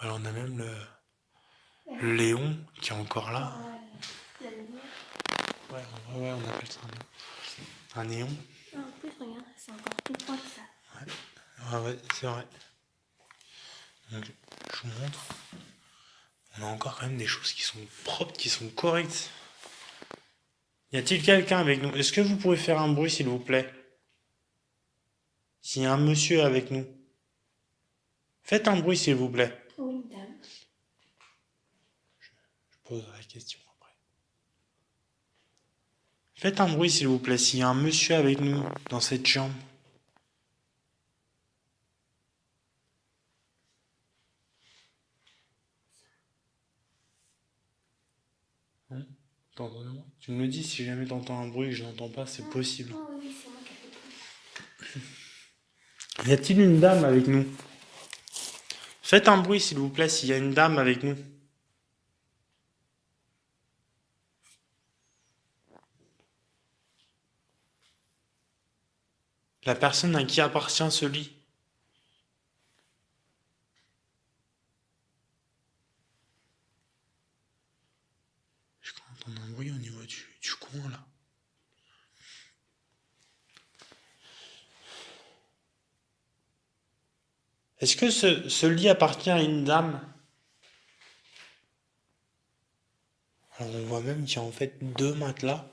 Voilà, on a même le Léon qui est encore là. La lumière. Ouais, on appelle ça un néon. Ah, en plus, regarde, c'est encore plus droit que ça. Ouais, c'est vrai. Donc, je vous montre. On a encore quand même des choses qui sont propres, qui sont correctes. Y a-t-il quelqu'un avec nous? Est-ce que vous pouvez faire un bruit, s'il vous plaît? S'il y a un monsieur avec nous. Faites un bruit, s'il vous plaît. Oui, dame. Je poserai la question après. Faites un bruit, s'il vous plaît, s'il y a un monsieur avec nous dans cette chambre. Hein? T'entends-moi? Tu me le dis si jamais t'entends un bruit et que je n'entends pas, c'est possible. Oh oui, c'est moi qui ai fait le bruit. Y a-t-il une dame avec nous? Faites un bruit, s'il vous plaît, s'il y a une dame avec nous. La personne à qui appartient ce lit. Je crois entendre un bruit au niveau du coin, là. Est-ce que ce lit appartient à une dame? Alors on voit même qu'il y a en fait deux matelas.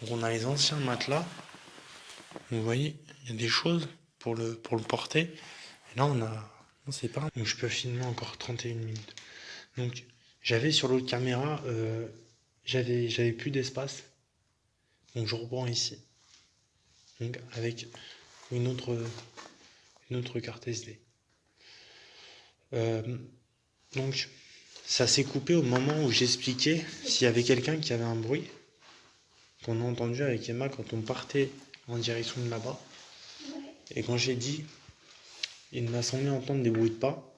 Donc on a les anciens matelas. Vous voyez, il y a des choses pour le porter. Et là on a... Non, c'est pas... Donc je peux filmer encore 31 minutes. Donc j'avais sur l'autre caméra, j'avais plus d'espace. Donc je reprends ici. Donc avec une autre carte SD. Donc ça s'est coupé au moment où j'expliquais s'il y avait quelqu'un qui avait un bruit qu'on a entendu avec Emma quand on partait en direction de là-bas. Et quand j'ai dit, il m'a semblé entendre des bruits de pas,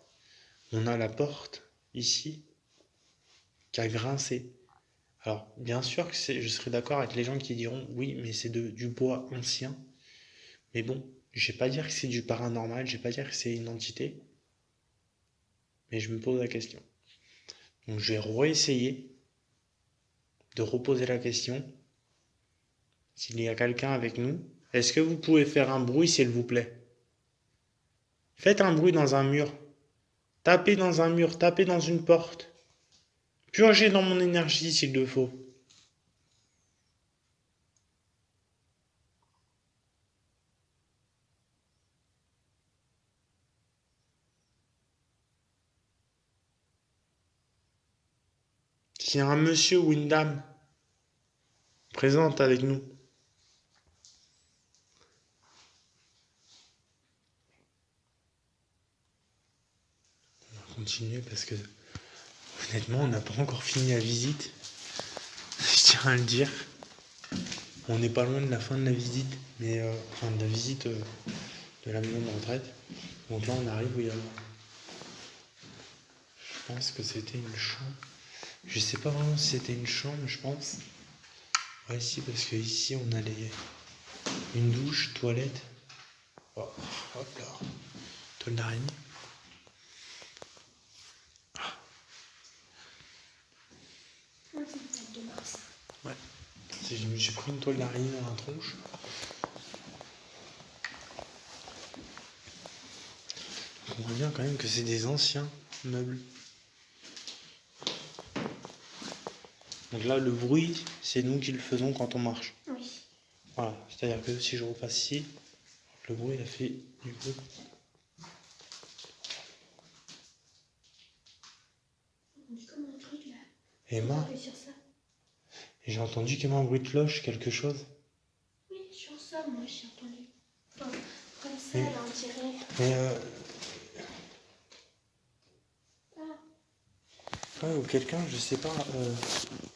on a la porte ici qui a grincé. Alors bien sûr que je serai d'accord avec les gens qui diront oui, mais c'est du bois ancien. Mais bon, je vais pas dire que c'est du paranormal, je vais pas dire que c'est une entité. Mais je me pose la question. Donc je vais réessayer de reposer la question. S'il y a quelqu'un avec nous, est-ce que vous pouvez faire un bruit, s'il vous plaît? Faites un bruit dans un mur. Tapez dans un mur, tapez dans une porte. Purgez dans mon énergie s'il le faut. S'il y a un monsieur ou une dame présente avec nous, on va continuer parce que honnêtement on n'a pas encore fini la visite. Je tiens à le dire. On n'est pas loin de la fin de la visite, mais enfin de la visite de la maison de retraite. Donc là on arrive où il y a... Je pense que c'était une chambre. Je sais pas vraiment si c'était une chambre, je pense. Ouais, si, parce que ici on a une douche, toilette. Oh, hop là. Toile d'araignée. Moi, c'est une tête de Mars. Ouais. J'ai pris une toile d'araignée dans la tronche. On voit bien quand même que c'est des anciens meubles. Donc là, le bruit, c'est nous qui le faisons quand on marche. Oui. Voilà, c'est-à-dire que si je repasse ici, le bruit, il a fait du bruit. On dit comme un truc là. Emma, Appuie sur ça. j'ai entendu qu'il y avait un bruit de cloche, quelque chose. Oui, sur ça, moi j'ai entendu. Enfin, comme ça, Oui. là, on dirait. Mais Ah, ouais, ou quelqu'un, je sais pas,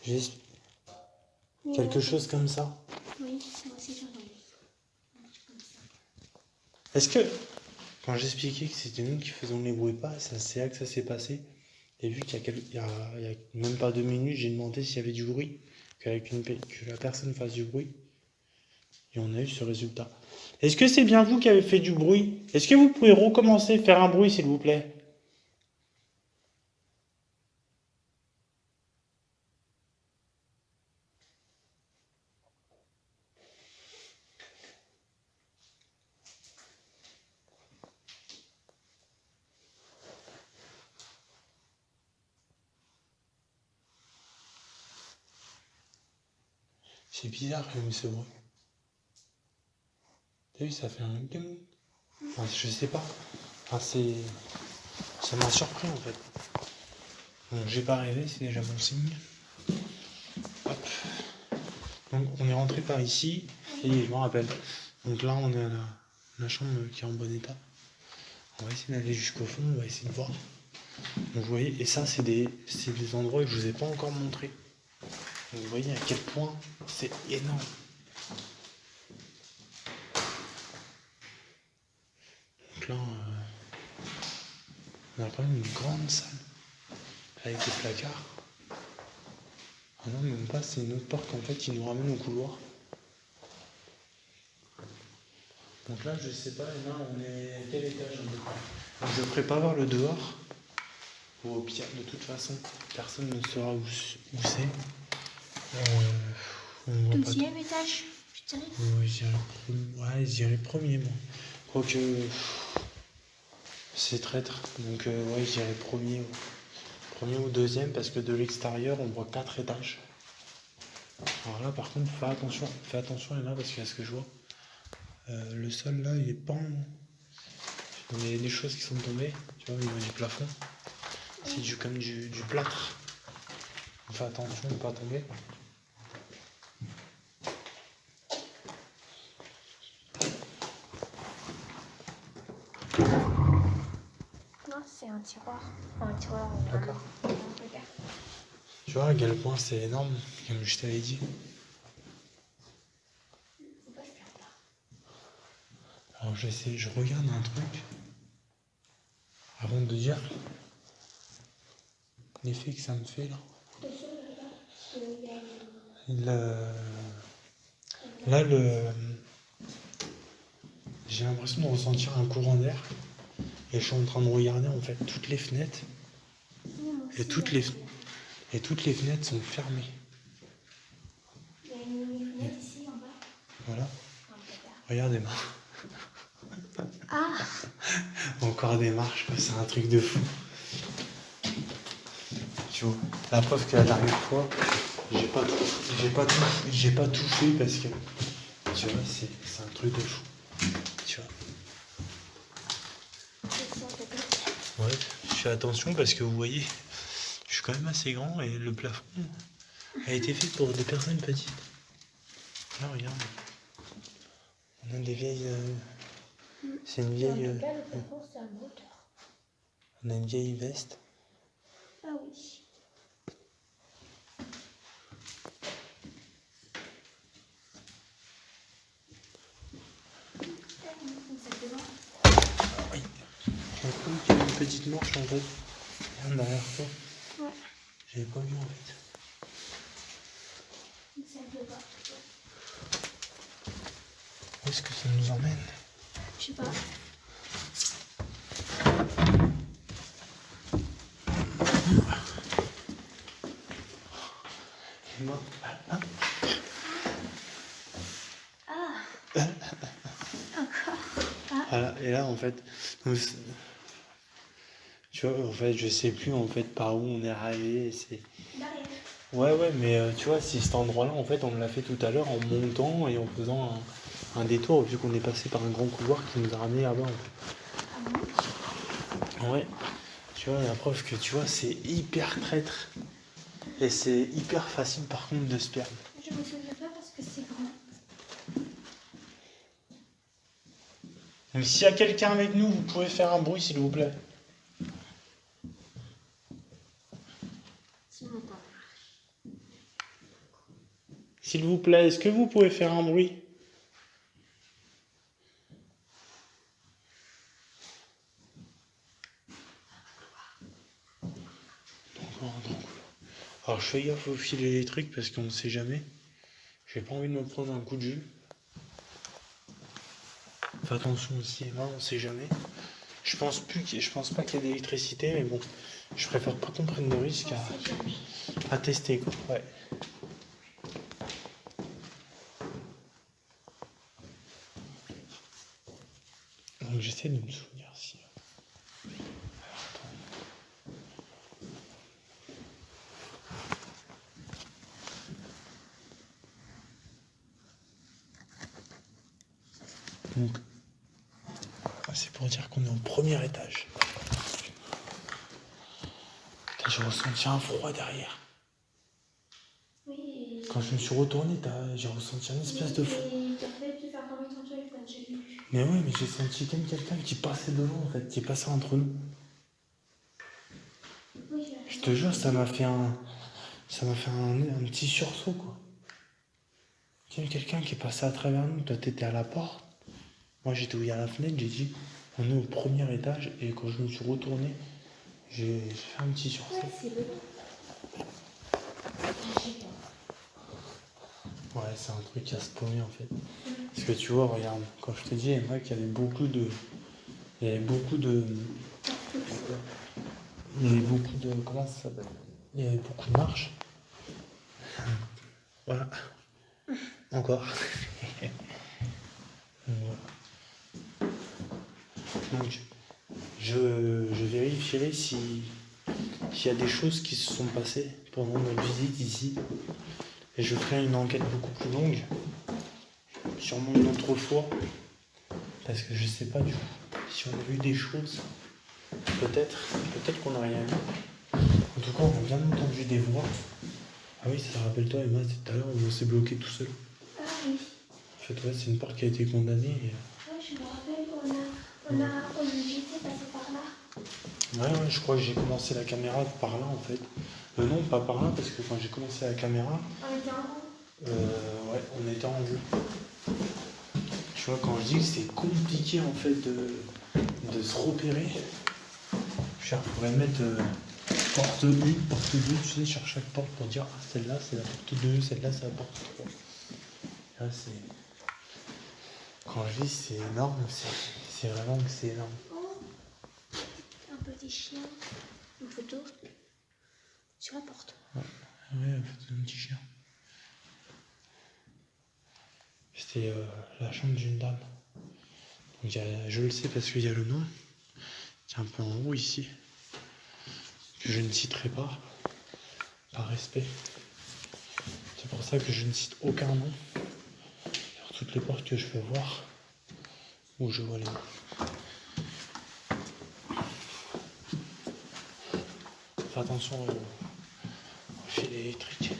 j'ai oui, quelque chose comme ça. oui, moi aussi j'ai entendu. Comme ça. Est-ce que, quand j'expliquais que c'était nous qui faisions les bruits pas, c'est là que ça s'est passé. Et vu qu'il y a même pas 2 minutes, j'ai demandé s'il y avait du bruit, que la personne fasse du bruit. Et on a eu ce résultat. Est-ce que c'est bien vous qui avez fait du bruit? Est-ce que vous pouvez recommencer, faire un bruit, s'il vous plaît? C'est bizarre quand même ce bruit. T'as vu, ça fait un ding. Enfin, je sais pas. Enfin, ça m'a surpris en fait. Donc j'ai pas rêvé, c'est déjà bon signe. Hop. Donc on est rentré par ici, et je me rappelle. Donc là on est à la chambre qui est en bon état. On va essayer d'aller jusqu'au fond, on va essayer de voir. Donc vous voyez, et ça c'est des endroits que je vous ai pas encore montrés. Donc vous voyez à quel point c'est énorme. Donc là on a quand même une grande salle avec des placards. Ah non, même pas, c'est une autre porte en fait qui nous ramène au couloir. Donc là, je sais pas, là, on est à quel étage en fait. Donc, je ne ferai pas voir le dehors. Ou au pire, de toute façon, personne ne saura où c'est. On voit pas Deuxième étage, je dirais. Ouais, je dirais premier, moi. Quoique, c'est traître. Donc, ouais, je dirais premier. Premier ou deuxième, parce que de l'extérieur, on voit 4 étages. Alors là, par contre, fais attention là, parce qu'il y a ce que je vois. Le sol là, il est pas Il y a des choses qui sont tombées, tu vois, au niveau du plafond. C'est comme du plâtre. On fait attention de ne pas tomber. Non, c'est un tiroir. Enfin, un tiroir. D'accord. Regarde. Tu vois à quel point c'est énorme, comme je t'avais dit. Faut pas se perdre là. Alors je regarde un truc avant de dire l'effet que ça me fait là. Attention, regarde. Parce qu'il y a Là, j'ai l'impression de ressentir un courant d'air et je suis en train de regarder en fait toutes les fenêtres et toutes les fenêtres sont fermées. Il y a une fenêtre ici en bas. Voilà. Un placard. Regardez-moi. Ah! Encore des marches, quoi. C'est un truc de fou. Tu vois, la preuve que la dernière fois, j'ai pas tout fait parce que, tu vois, c'est un truc de fou. Tu vois. Ouais, je fais attention parce que vous voyez, je suis quand même assez grand et le plafond a été fait pour des personnes petites. Là, regarde. On a des vieilles. C'est une vieille. En tout cas, le plafond, c'est à ma hauteur. On a une vieille veste. Ah oui. Oui. J'ai cru qu'il y avait une petite marche en fait. Regarde derrière toi. Ouais. J'avais pas vu en fait. Ça peut pas. Où est-ce que ça nous emmène? Je sais pas. Et moi, ah, Ah! Encore. Ah! voilà. Et là en fait, tu vois, en fait, je sais plus en fait par où on est arrivé. Derrière. Ouais, mais tu vois, si cet endroit-là, en fait, on l'a fait tout à l'heure en montant et en faisant un détour, vu qu'on est passé par un grand couloir qui nous a ramené là-bas. En fait. Ah bon? Ouais, tu vois, la preuve que tu vois, c'est hyper traître. Et c'est hyper facile par contre de se perdre. Je me souviens pas parce que c'est grand. Donc s'il y a quelqu'un avec nous, vous pouvez faire un bruit s'il vous plaît. Si on entend. S'il vous plaît, est-ce que vous pouvez faire un bruit? Alors je fais gaffe au fil électrique parce qu'on ne sait jamais. J'ai pas envie de me prendre un coup de jus. Fais attention aussi, là on sait jamais. Je pense pas qu'il y a d'électricité, mais bon, je préfère pas qu'on prenne de risques à tester quoi. Ouais. Donc j'essaie de me souvenir si. Donc, c'est pour dire qu'on est au premier étage. Putain, j'ai ressenti un froid derrière. Oui. Quand je me suis retourné, j'ai ressenti un espèce de fou. Et t'as fait te faire tomber ton téléphone, j'ai vu. Mais ouais, mais j'ai senti comme quelqu'un qui passait devant en fait, qui passait entre nous. Oui, Je te jure, ça m'a fait un petit sursaut quoi. Comme quelqu'un qui est passé à travers nous. Toi t'étais à la porte, moi j'étais à la fenêtre, j'ai dit on est au premier étage et quand je me suis retourné, j'ai fait un petit sursaut. Ouais, c'est le. Je sais pas. Ouais, c'est un truc à se paumer en fait. Parce que tu vois, regarde, quand je te dis, Emma, qu'il y avait beaucoup de. Il y avait beaucoup de. Il y avait beaucoup de. Comment ça s'appelle? Il y avait beaucoup de marches. Voilà. Encore. Voilà. Donc, je vérifierai s'il y a des choses qui se sont passées pendant notre visite ici. Et je ferai une enquête beaucoup plus longue. Sûrement une autre fois. Parce que je sais pas du coup si on a vu des choses. Peut-être qu'on n'a rien vu. En tout cas, on a bien entendu des voix. Ah oui, ça rappelle-toi, Emma, tout à l'heure, on s'est bloqué tout seul. Ah oui. En fait, ouais, c'est une porte qui a été condamnée. Ouais, je me rappelle, j'étais passé par là. Ouais, je crois que j'ai commencé la caméra par là, en fait. Non, pas par là, parce que quand j'ai commencé la caméra... On était en haut. Ouais, on était en haut. Tu vois, quand je dis que c'est compliqué, en fait, de se repérer, je pourrais mettre porte 1, porte 2, tu sais, sur chaque porte pour dire, ah, celle-là, c'est la porte 2, celle-là, c'est la porte 3. Là, c'est... Quand je dis c'est énorme, c'est vraiment que c'est énorme. Oh, un petit chien. Une photo. Sur la porte. Ouais, la photo d'un petit chien. C'était la chambre d'une dame. Donc, je le sais parce qu'il y a le nom, qui est un peu en haut ici, que je ne citerai pas, par respect. C'est pour ça que je ne cite aucun nom sur toutes les portes que je peux voir, où je vois les noms. Fais attention au fil électrique.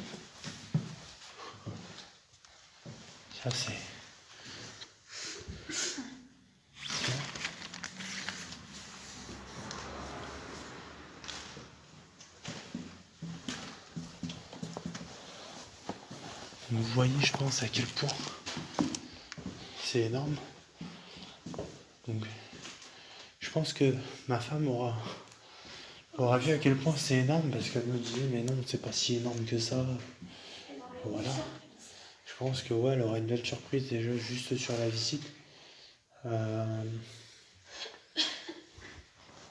Ça c'est... Vous voyez, je pense, à quel point c'est énorme. Donc, je pense que ma femme aura vu à quel point c'est énorme parce qu'elle me disait, mais non, c'est pas si énorme que ça. Voilà. Je pense que ouais, elle aura une belle surprise déjà juste sur la visite. On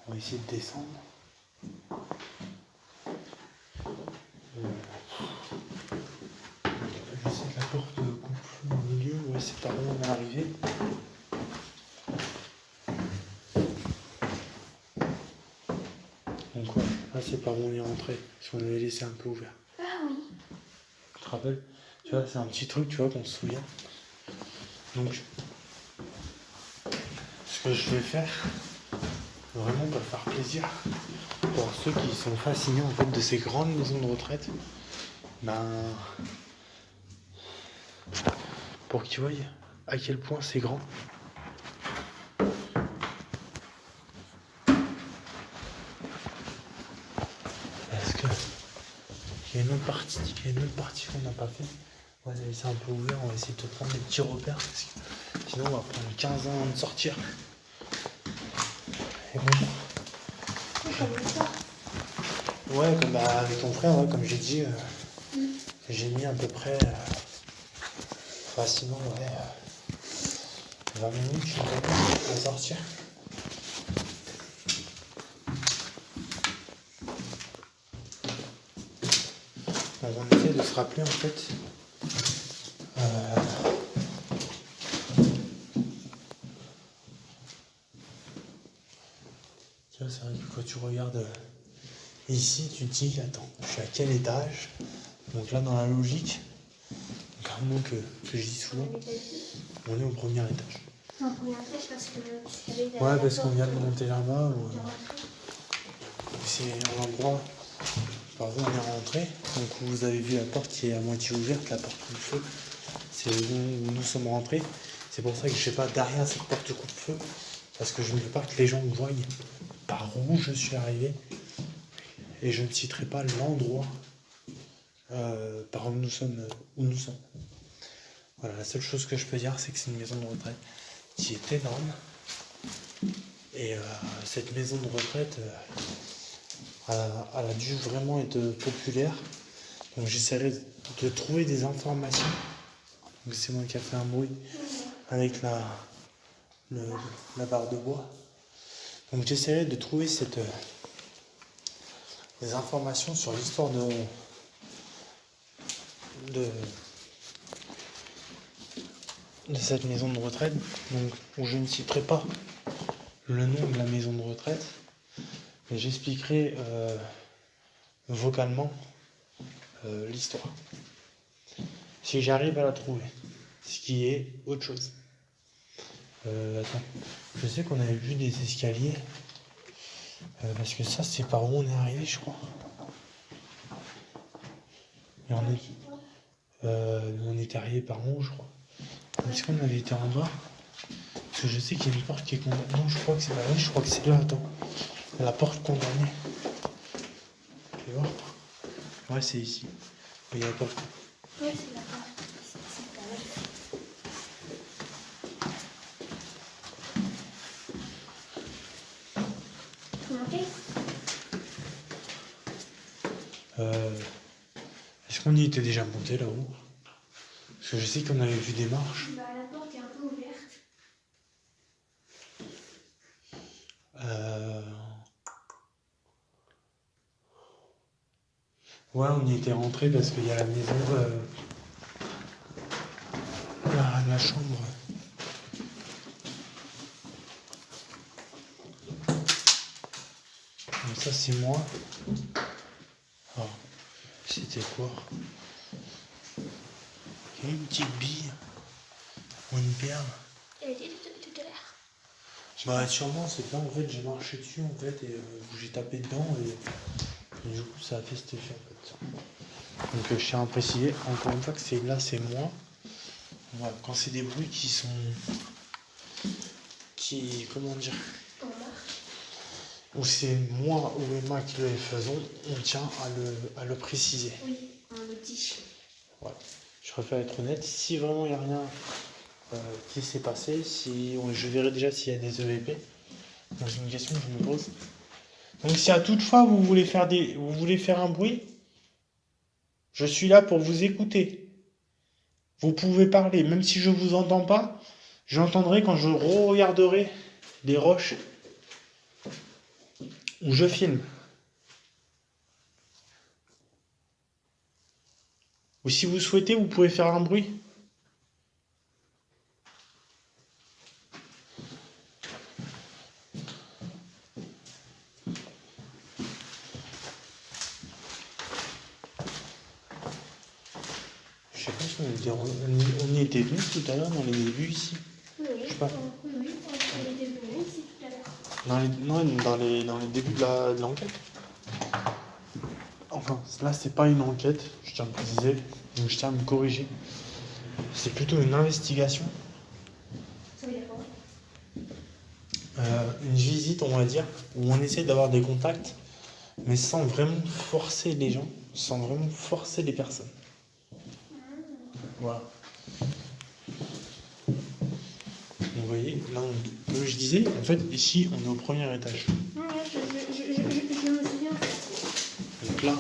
va essayer de descendre. Je sais que la porte coupe au milieu, ouais, c'est par où on est arrivé. Donc ouais, là c'est par où on est rentré, parce qu'on avait laissé un peu ouvert. Ah oui. Tu te rappelles? Tu vois, c'est un petit truc, tu vois, qu'on se souvient. Donc, ce que je vais faire, vraiment pour faire plaisir, pour ceux qui sont fascinés en fait de ces grandes maisons de retraite, ben, pour qu'ils voient à quel point c'est grand. Parce que il y a une autre partie qu'on n'a pas fait. On va laisser un peu ouvert, on va essayer de prendre des petits repères parce que sinon on va prendre 15 ans avant de sortir. Et bon. Comme ça. Ouais, comme avec ton frère, ouais, comme j'ai dit, j'ai mis à peu près facilement 20 minutes, je pense, à sortir. Donc on essaie de se rappeler en fait. Tu vois, c'est vrai que quand tu regardes ici, tu te dis, attends, je suis à quel étage? Donc là, dans la logique, donc un mot que je dis souvent, on est au premier étage. Non, premier étage parce que... Ouais, parce qu'on vient de monter là-bas. C'est un endroit quand on est rentré, donc vous avez vu la porte qui est à moitié ouverte, la porte coupe-feu, c'est où nous sommes rentrés. C'est pour ça que je ne sais pas derrière cette porte coupe-feu, parce que je ne veux pas que les gens voient par où je suis arrivé. Et je ne citerai pas l'endroit par où nous sommes. Voilà, la seule chose que je peux dire, c'est que c'est une maison de retraite qui est énorme. Et cette maison de retraite, elle a dû vraiment être populaire. Donc j'essaierai de trouver des informations. Donc c'est moi qui ai fait un bruit avec la barre de bois. Donc j'essaierai de trouver des informations sur l'histoire de cette maison de retraite, donc où je ne citerai pas le nom de la maison de retraite, mais j'expliquerai vocalement l'histoire. Si j'arrive à la trouver, ce qui est autre chose. Attends, je sais qu'on avait vu des escaliers, parce que ça c'est par où on est arrivé, je crois. Et on est arrivé par où, je crois. Est-ce qu'on avait été en bas? Parce que je sais qu'il y a une porte qui est condamnée. Non, je crois que c'est là. Oui, je crois que c'est là, attends. La porte condamnée. Tu vois? Ouais, c'est ici. Il y a la porte. Ouais, c'est la porte. C'est pas mal. Faut monter? Est-ce qu'on y était déjà monté là-haut? Parce que je sais qu'on avait vu des marches. Bah, la porte est un peu ouverte. Ouais, on y était rentré parce qu'il y a la maison, la chambre. Donc ça c'est moi. Oh, c'était quoi? Il y a une petite bille ou une perle. Elle était tout à l'heure. Bah sûrement c'est là en fait j'ai marché dessus en fait et j'ai tapé dedans et du coup ça a fait cet effet en fait. Donc je tiens à préciser encore une fois que c'est moi. Voilà, quand c'est des bruits comment dire, En marche. ou c'est moi ou Emma qui le faisons, on tient à le préciser. Oui, on le dit. Voilà. Je préfère être honnête. Si vraiment il n'y a rien qui s'est passé, je verrai déjà s'il y a des EVP. Donc c'est une question que je me pose. Donc si à toutefois vous voulez faire un bruit, je suis là pour vous écouter. Vous pouvez parler, même si je ne vous entends pas, j'entendrai quand je regarderai les roches où je filme. Ou si vous souhaitez, vous pouvez faire un bruit. Je sais pas si on y était venu tout à l'heure dans les débuts ici. Oui, Je sais pas. oui, on était venus ici tout à l'heure. Dans les débuts de l'enquête. Enfin, là, c'est pas une enquête, je tiens à le préciser, donc je tiens à me corriger. C'est plutôt une investigation. Ça veut dire quoi? Une visite, on va dire, où on essaie d'avoir des contacts, mais sans vraiment forcer les gens, sans vraiment forcer les personnes. Voilà. Vous voyez, là, comme je disais, en fait, ici, on est au premier étage. Ouais, je me souviens. Donc là,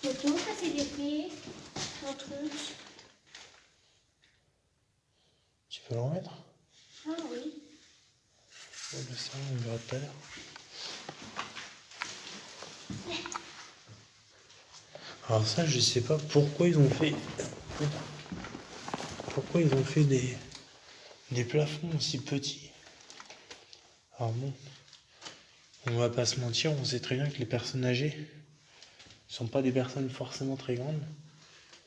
Faut-on casser des pieds? Un truc. tu peux le remettre? Ah oui. Ouais, le ça, on verra tout à l'heure. Alors ça, je sais pas pourquoi ils ont fait... Pourquoi ils ont fait des plafonds aussi petits. Alors bon, on va pas se mentir, on sait très bien que les personnes âgées ne sont pas des personnes forcément très grandes,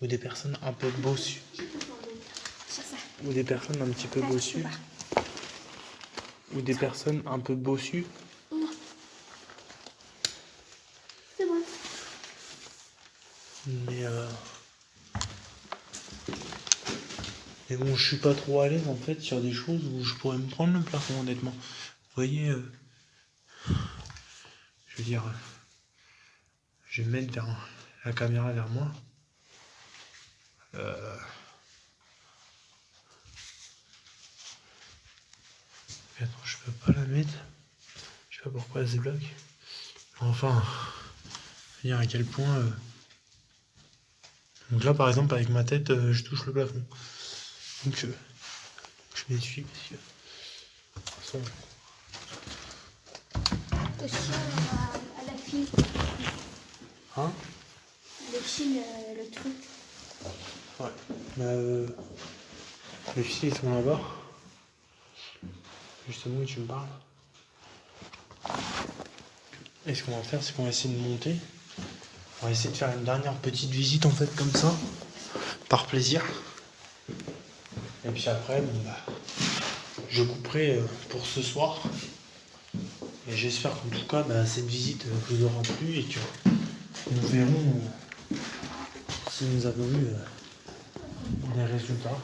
ou des personnes un peu bossues, C'est ça. ou des personnes un petit peu bossues. ou des personnes un peu bossues. Non. C'est bon. Mais bon, je suis pas trop à l'aise en fait sur des choses où je pourrais me prendre le plafond, honnêtement. Vous voyez, je veux dire, je vais mettre la caméra vers moi. Mais attends, je peux pas la mettre. Je sais pas pourquoi elle se bloque. Enfin, je veux dire à quel point. Donc là, par exemple, avec ma tête, je touche le plafond. Donc je m'essuie parce que. De toute façon, Aussi à la file. hein? Le fil, le truc. Ouais. Les filles, ils sont là-bas. Justement, où tu me parles. Et ce qu'on va faire, c'est qu'on va essayer de monter. On va essayer de faire une dernière petite visite, en fait, comme ça. Par plaisir. Et puis après, bon, bah, je couperai pour ce soir. Et j'espère qu'en tout cas, bah, cette visite vous aura plu et que nous verrons si nous avons eu des résultats.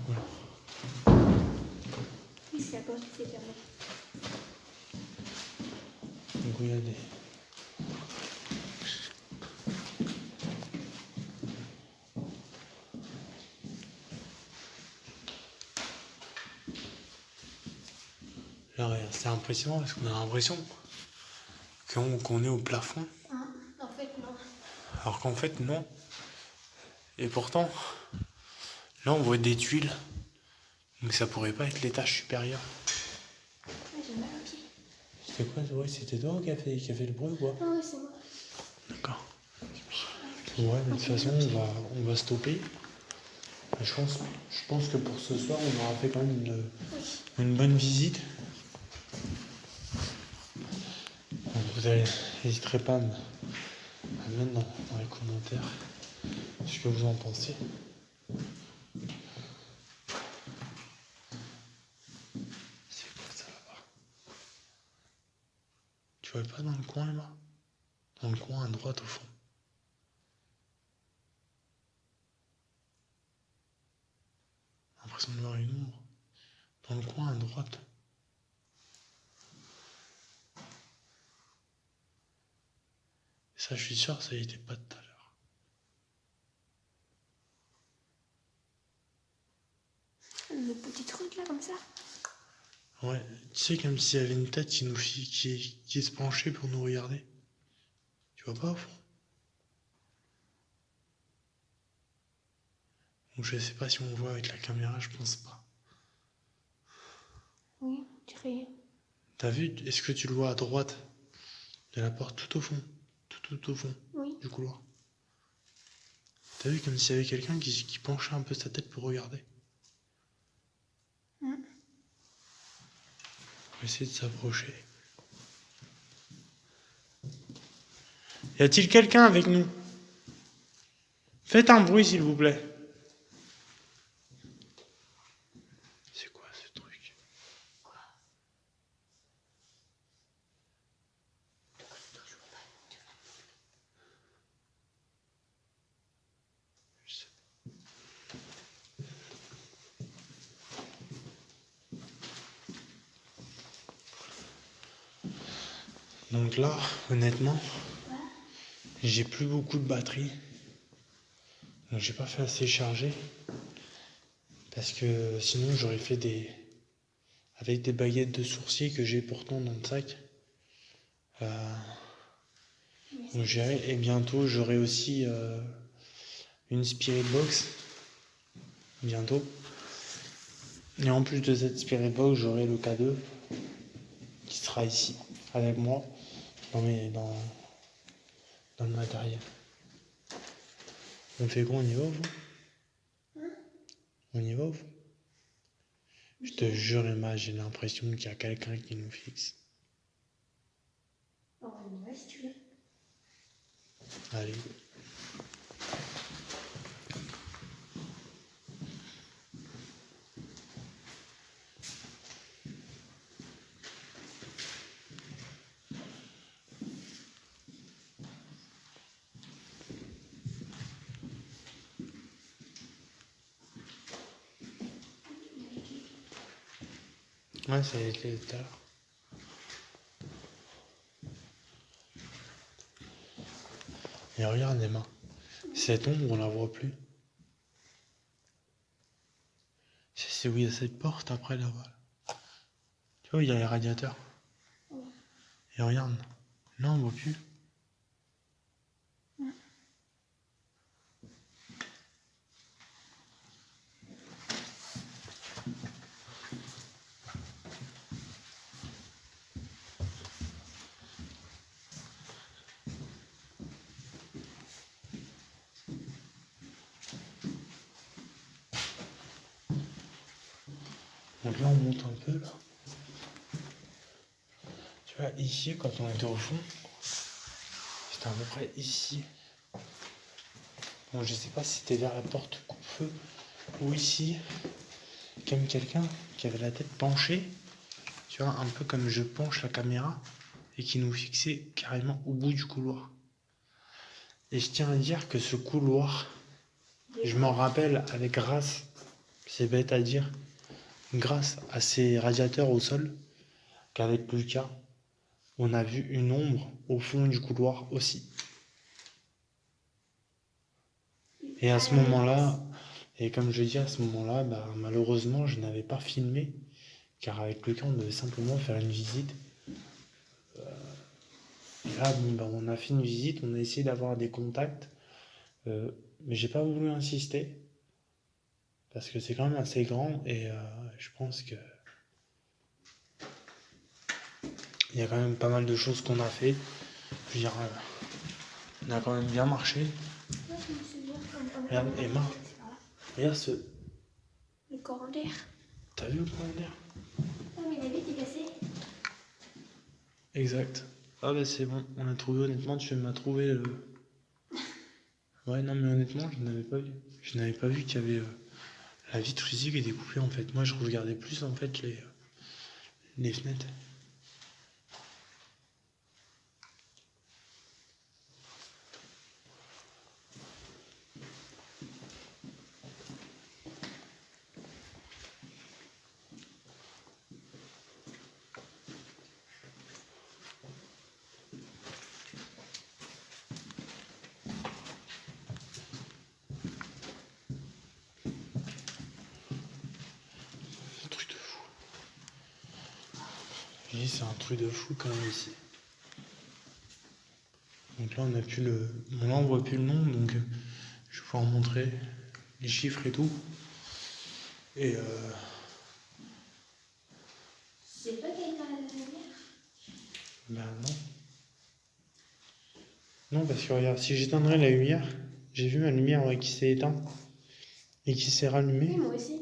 Voilà. Oui, c'est la porte qui s'est fermée. Donc regardez. Là, regarde, c'est impressionnant parce qu'on a l'impression qu'on est au plafond. Hein? En fait, non. Alors qu'en fait, non. Et pourtant, là, on voit des tuiles. Donc ça pourrait pas être l'étage supérieur. Ouais, j'ai mal au pied. C'était quoi? Ouais, c'était toi qui a fait le bruit ou quoi? Ah ouais, c'est moi. D'accord. Ouais, mais de toute façon, on va stopper. Je pense que pour ce soir, on aura fait quand même une bonne visite. Donc vous n'hésiterez pas à me mettre dans les commentaires ce que vous en pensez. C'est quoi ça là-bas? Tu vois pas dans le coin là? Dans le coin à droite au fond. J'ai l'impression de voir une ombre. Dans le coin à droite. Et ça, je suis sûr, ça y était pas tout à l'heure. Le petit truc là, comme ça. Ouais, tu sais, comme s'il y avait une tête qui se penchait pour nous regarder. Tu vois pas au fond? Donc je sais pas si on voit avec la caméra, je pense pas. Oui, tu dirais. T'as vu? Est-ce que tu le vois à droite de la porte, tout au fond? Tout au fond Oui. du couloir. T'as vu comme s'il y avait quelqu'un qui penchait un peu sa tête pour regarder? Mm. On va essayer de s'approcher. Y a-t-il quelqu'un avec nous? Faites un bruit s'il vous plaît. C'est quoi ce truc? Je sais pas. Donc là, honnêtement, j'ai plus beaucoup de batterie. Donc j'ai pas fait assez charger. Parce que sinon j'aurais fait avec des baguettes de sourcier que j'ai pourtant dans le sac. Donc j'irai. Et bientôt j'aurai aussi une Spirit Box. Bientôt. Et en plus de cette Spirit Box, j'aurai le K2 qui sera ici avec moi dans le matériel. On fait quoi? On y va vous? On y va vous? Je te jure Emma, j'ai l'impression qu'il y a quelqu'un qui nous fixe. Oh, on y va si tu veux. Allez. Ouais, ça a été tout à l'heure. Et regarde Emma, cette ombre on la voit plus. C'est où il y a cette porte après là-bas. Tu vois, il y a les radiateurs. Et regarde, là on voit plus. Donc là on monte un peu là. Tu vois, ici quand on était au fond, c'était à peu près ici. Bon, je sais pas si c'était vers la porte coupe-feu ou ici. Comme quelqu'un qui avait la tête penchée, tu vois, un peu comme je penche la caméra et qui nous fixait carrément au bout du couloir. Et je tiens à dire que ce couloir, je m'en rappelle avec grâce, c'est bête à dire, grâce à ces radiateurs au sol, qu'avec Lucas, on a vu une ombre au fond du couloir aussi. Et à ce moment-là, et comme je dis à ce moment-là, bah, malheureusement, je n'avais pas filmé, car avec Lucas, on devait simplement faire une visite. Et là, bon, bah, on a fait une visite, on a essayé d'avoir des contacts, mais j'ai pas voulu insister, parce que c'est quand même assez grand, et je pense que il y a quand même pas mal de choses qu'on a fait. Je veux dire, on a quand même bien marché. Regarde, Emma, regarde ce... Le courant d'air. T'as vu le courant d'air? Ah, mais la vitre est cassée. Exact. Ah bah c'est bon, on a trouvé, honnêtement, tu m'as trouvé le... Ouais, non mais honnêtement, je n'avais pas vu. Je n'avais pas vu qu'il y avait la vitre ici qui était coupée en fait. Moi je regardais plus en fait les fenêtres. C'est un truc de fou. Je dis, c'est un truc de fou quand même ici. Donc là on a plus le... Bon là on voit plus le nom, donc je vais pouvoir montrer les chiffres et tout. Et C'est pas quelqu'un à la lumière. ben non. Non parce que regarde, si j'éteindrais la lumière, j'ai vu ma lumière qui s'est éteinte et qui s'est rallumée. Oui, moi aussi.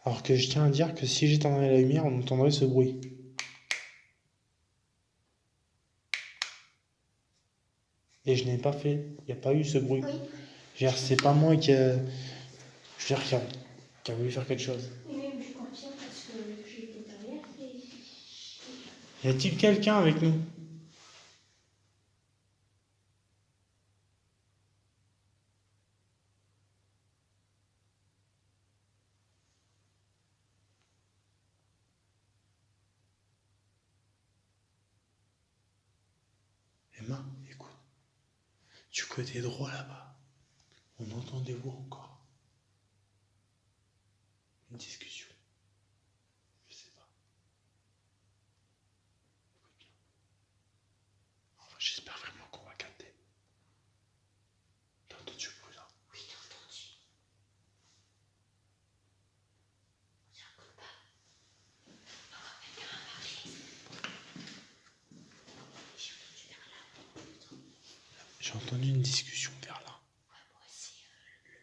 Alors que je tiens à dire que si j'éteindrais la lumière, on entendrait ce bruit. Et je n'ai pas fait, il n'y a pas eu ce bruit. Oui. Je veux dire, c'est pas moi qui a, je veux dire, qui a voulu faire quelque chose. Et même je confirme parce que j'étais derrière et... Y a-t-il quelqu'un avec nous? Emma, écoute. Du côté droit là-bas, on entend des voix encore. Une discussion. Je sais pas. Écoute bien. Enfin, j'espère vraiment qu'on va capter. T'as entendu le bruit là? Oui, j'ai entendu. J'écoute pas. J'ai entendu une discussion vers là. Ouais, moi aussi,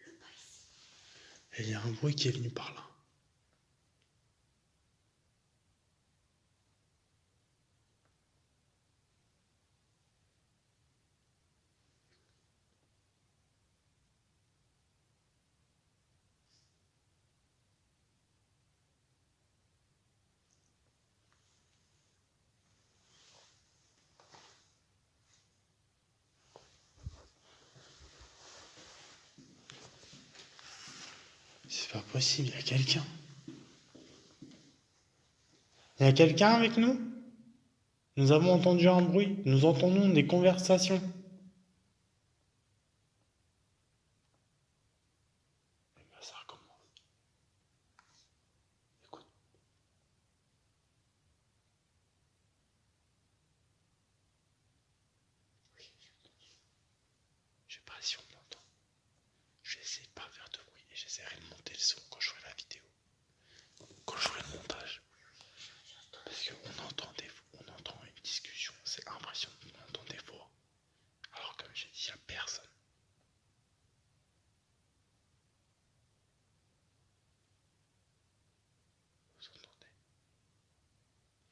le pas ici. Et il y a un bruit qui est venu par là. C'est pas possible, il y a quelqu'un. y a quelqu'un avec nous? Nous avons entendu un bruit. Nous entendons des conversations. Et ben, ça recommence. Écoute. Je sais pas si on entend. Je vais essayer de pas faire de bruit et j'essaierai de monter le son quand je ferai la vidéo. Quand je ferai le montage. Parce qu'on entend une discussion. C'est impressionnant. On entend des voix. Alors comme j'ai dit, il n'y a personne. Vous entendez?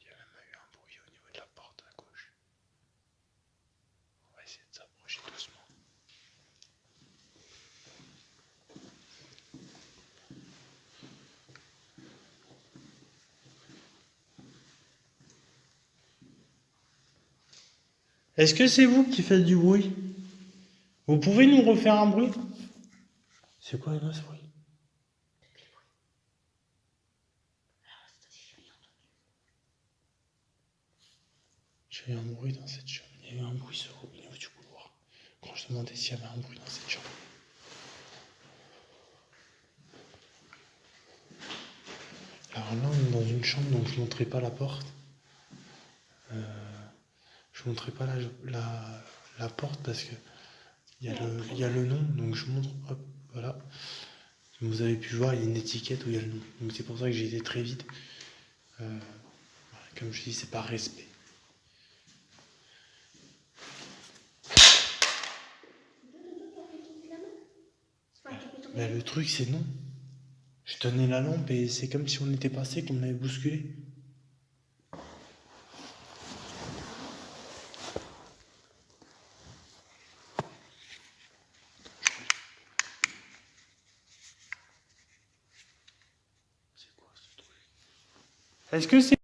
Il y a même eu un bruit au niveau de la porte à gauche. On va essayer de s'approcher doucement. Est-ce que c'est vous qui faites du bruit? Vous pouvez nous refaire un bruit? C'est quoi là ce bruit? J'ai eu un bruit dans cette chambre. Il y a eu un bruit au niveau du couloir. Quand je demandais s'il y avait un bruit dans cette chambre. Alors là, on est dans une chambre, donc je ne montrerai pas la porte. Je ne montrerai pas la porte parce que il y a le nom, donc je montre, hop, voilà. Comme vous avez pu voir, il y a une étiquette où il y a le nom. Donc c'est pour ça que j'ai été très vite. Voilà, comme je dis, c'est par respect. Mais le truc, c'est non. Je tenais la lampe et c'est comme si on était passé, qu'on m'avait bousculé. C'est quoi ce truc? Est-ce que c'est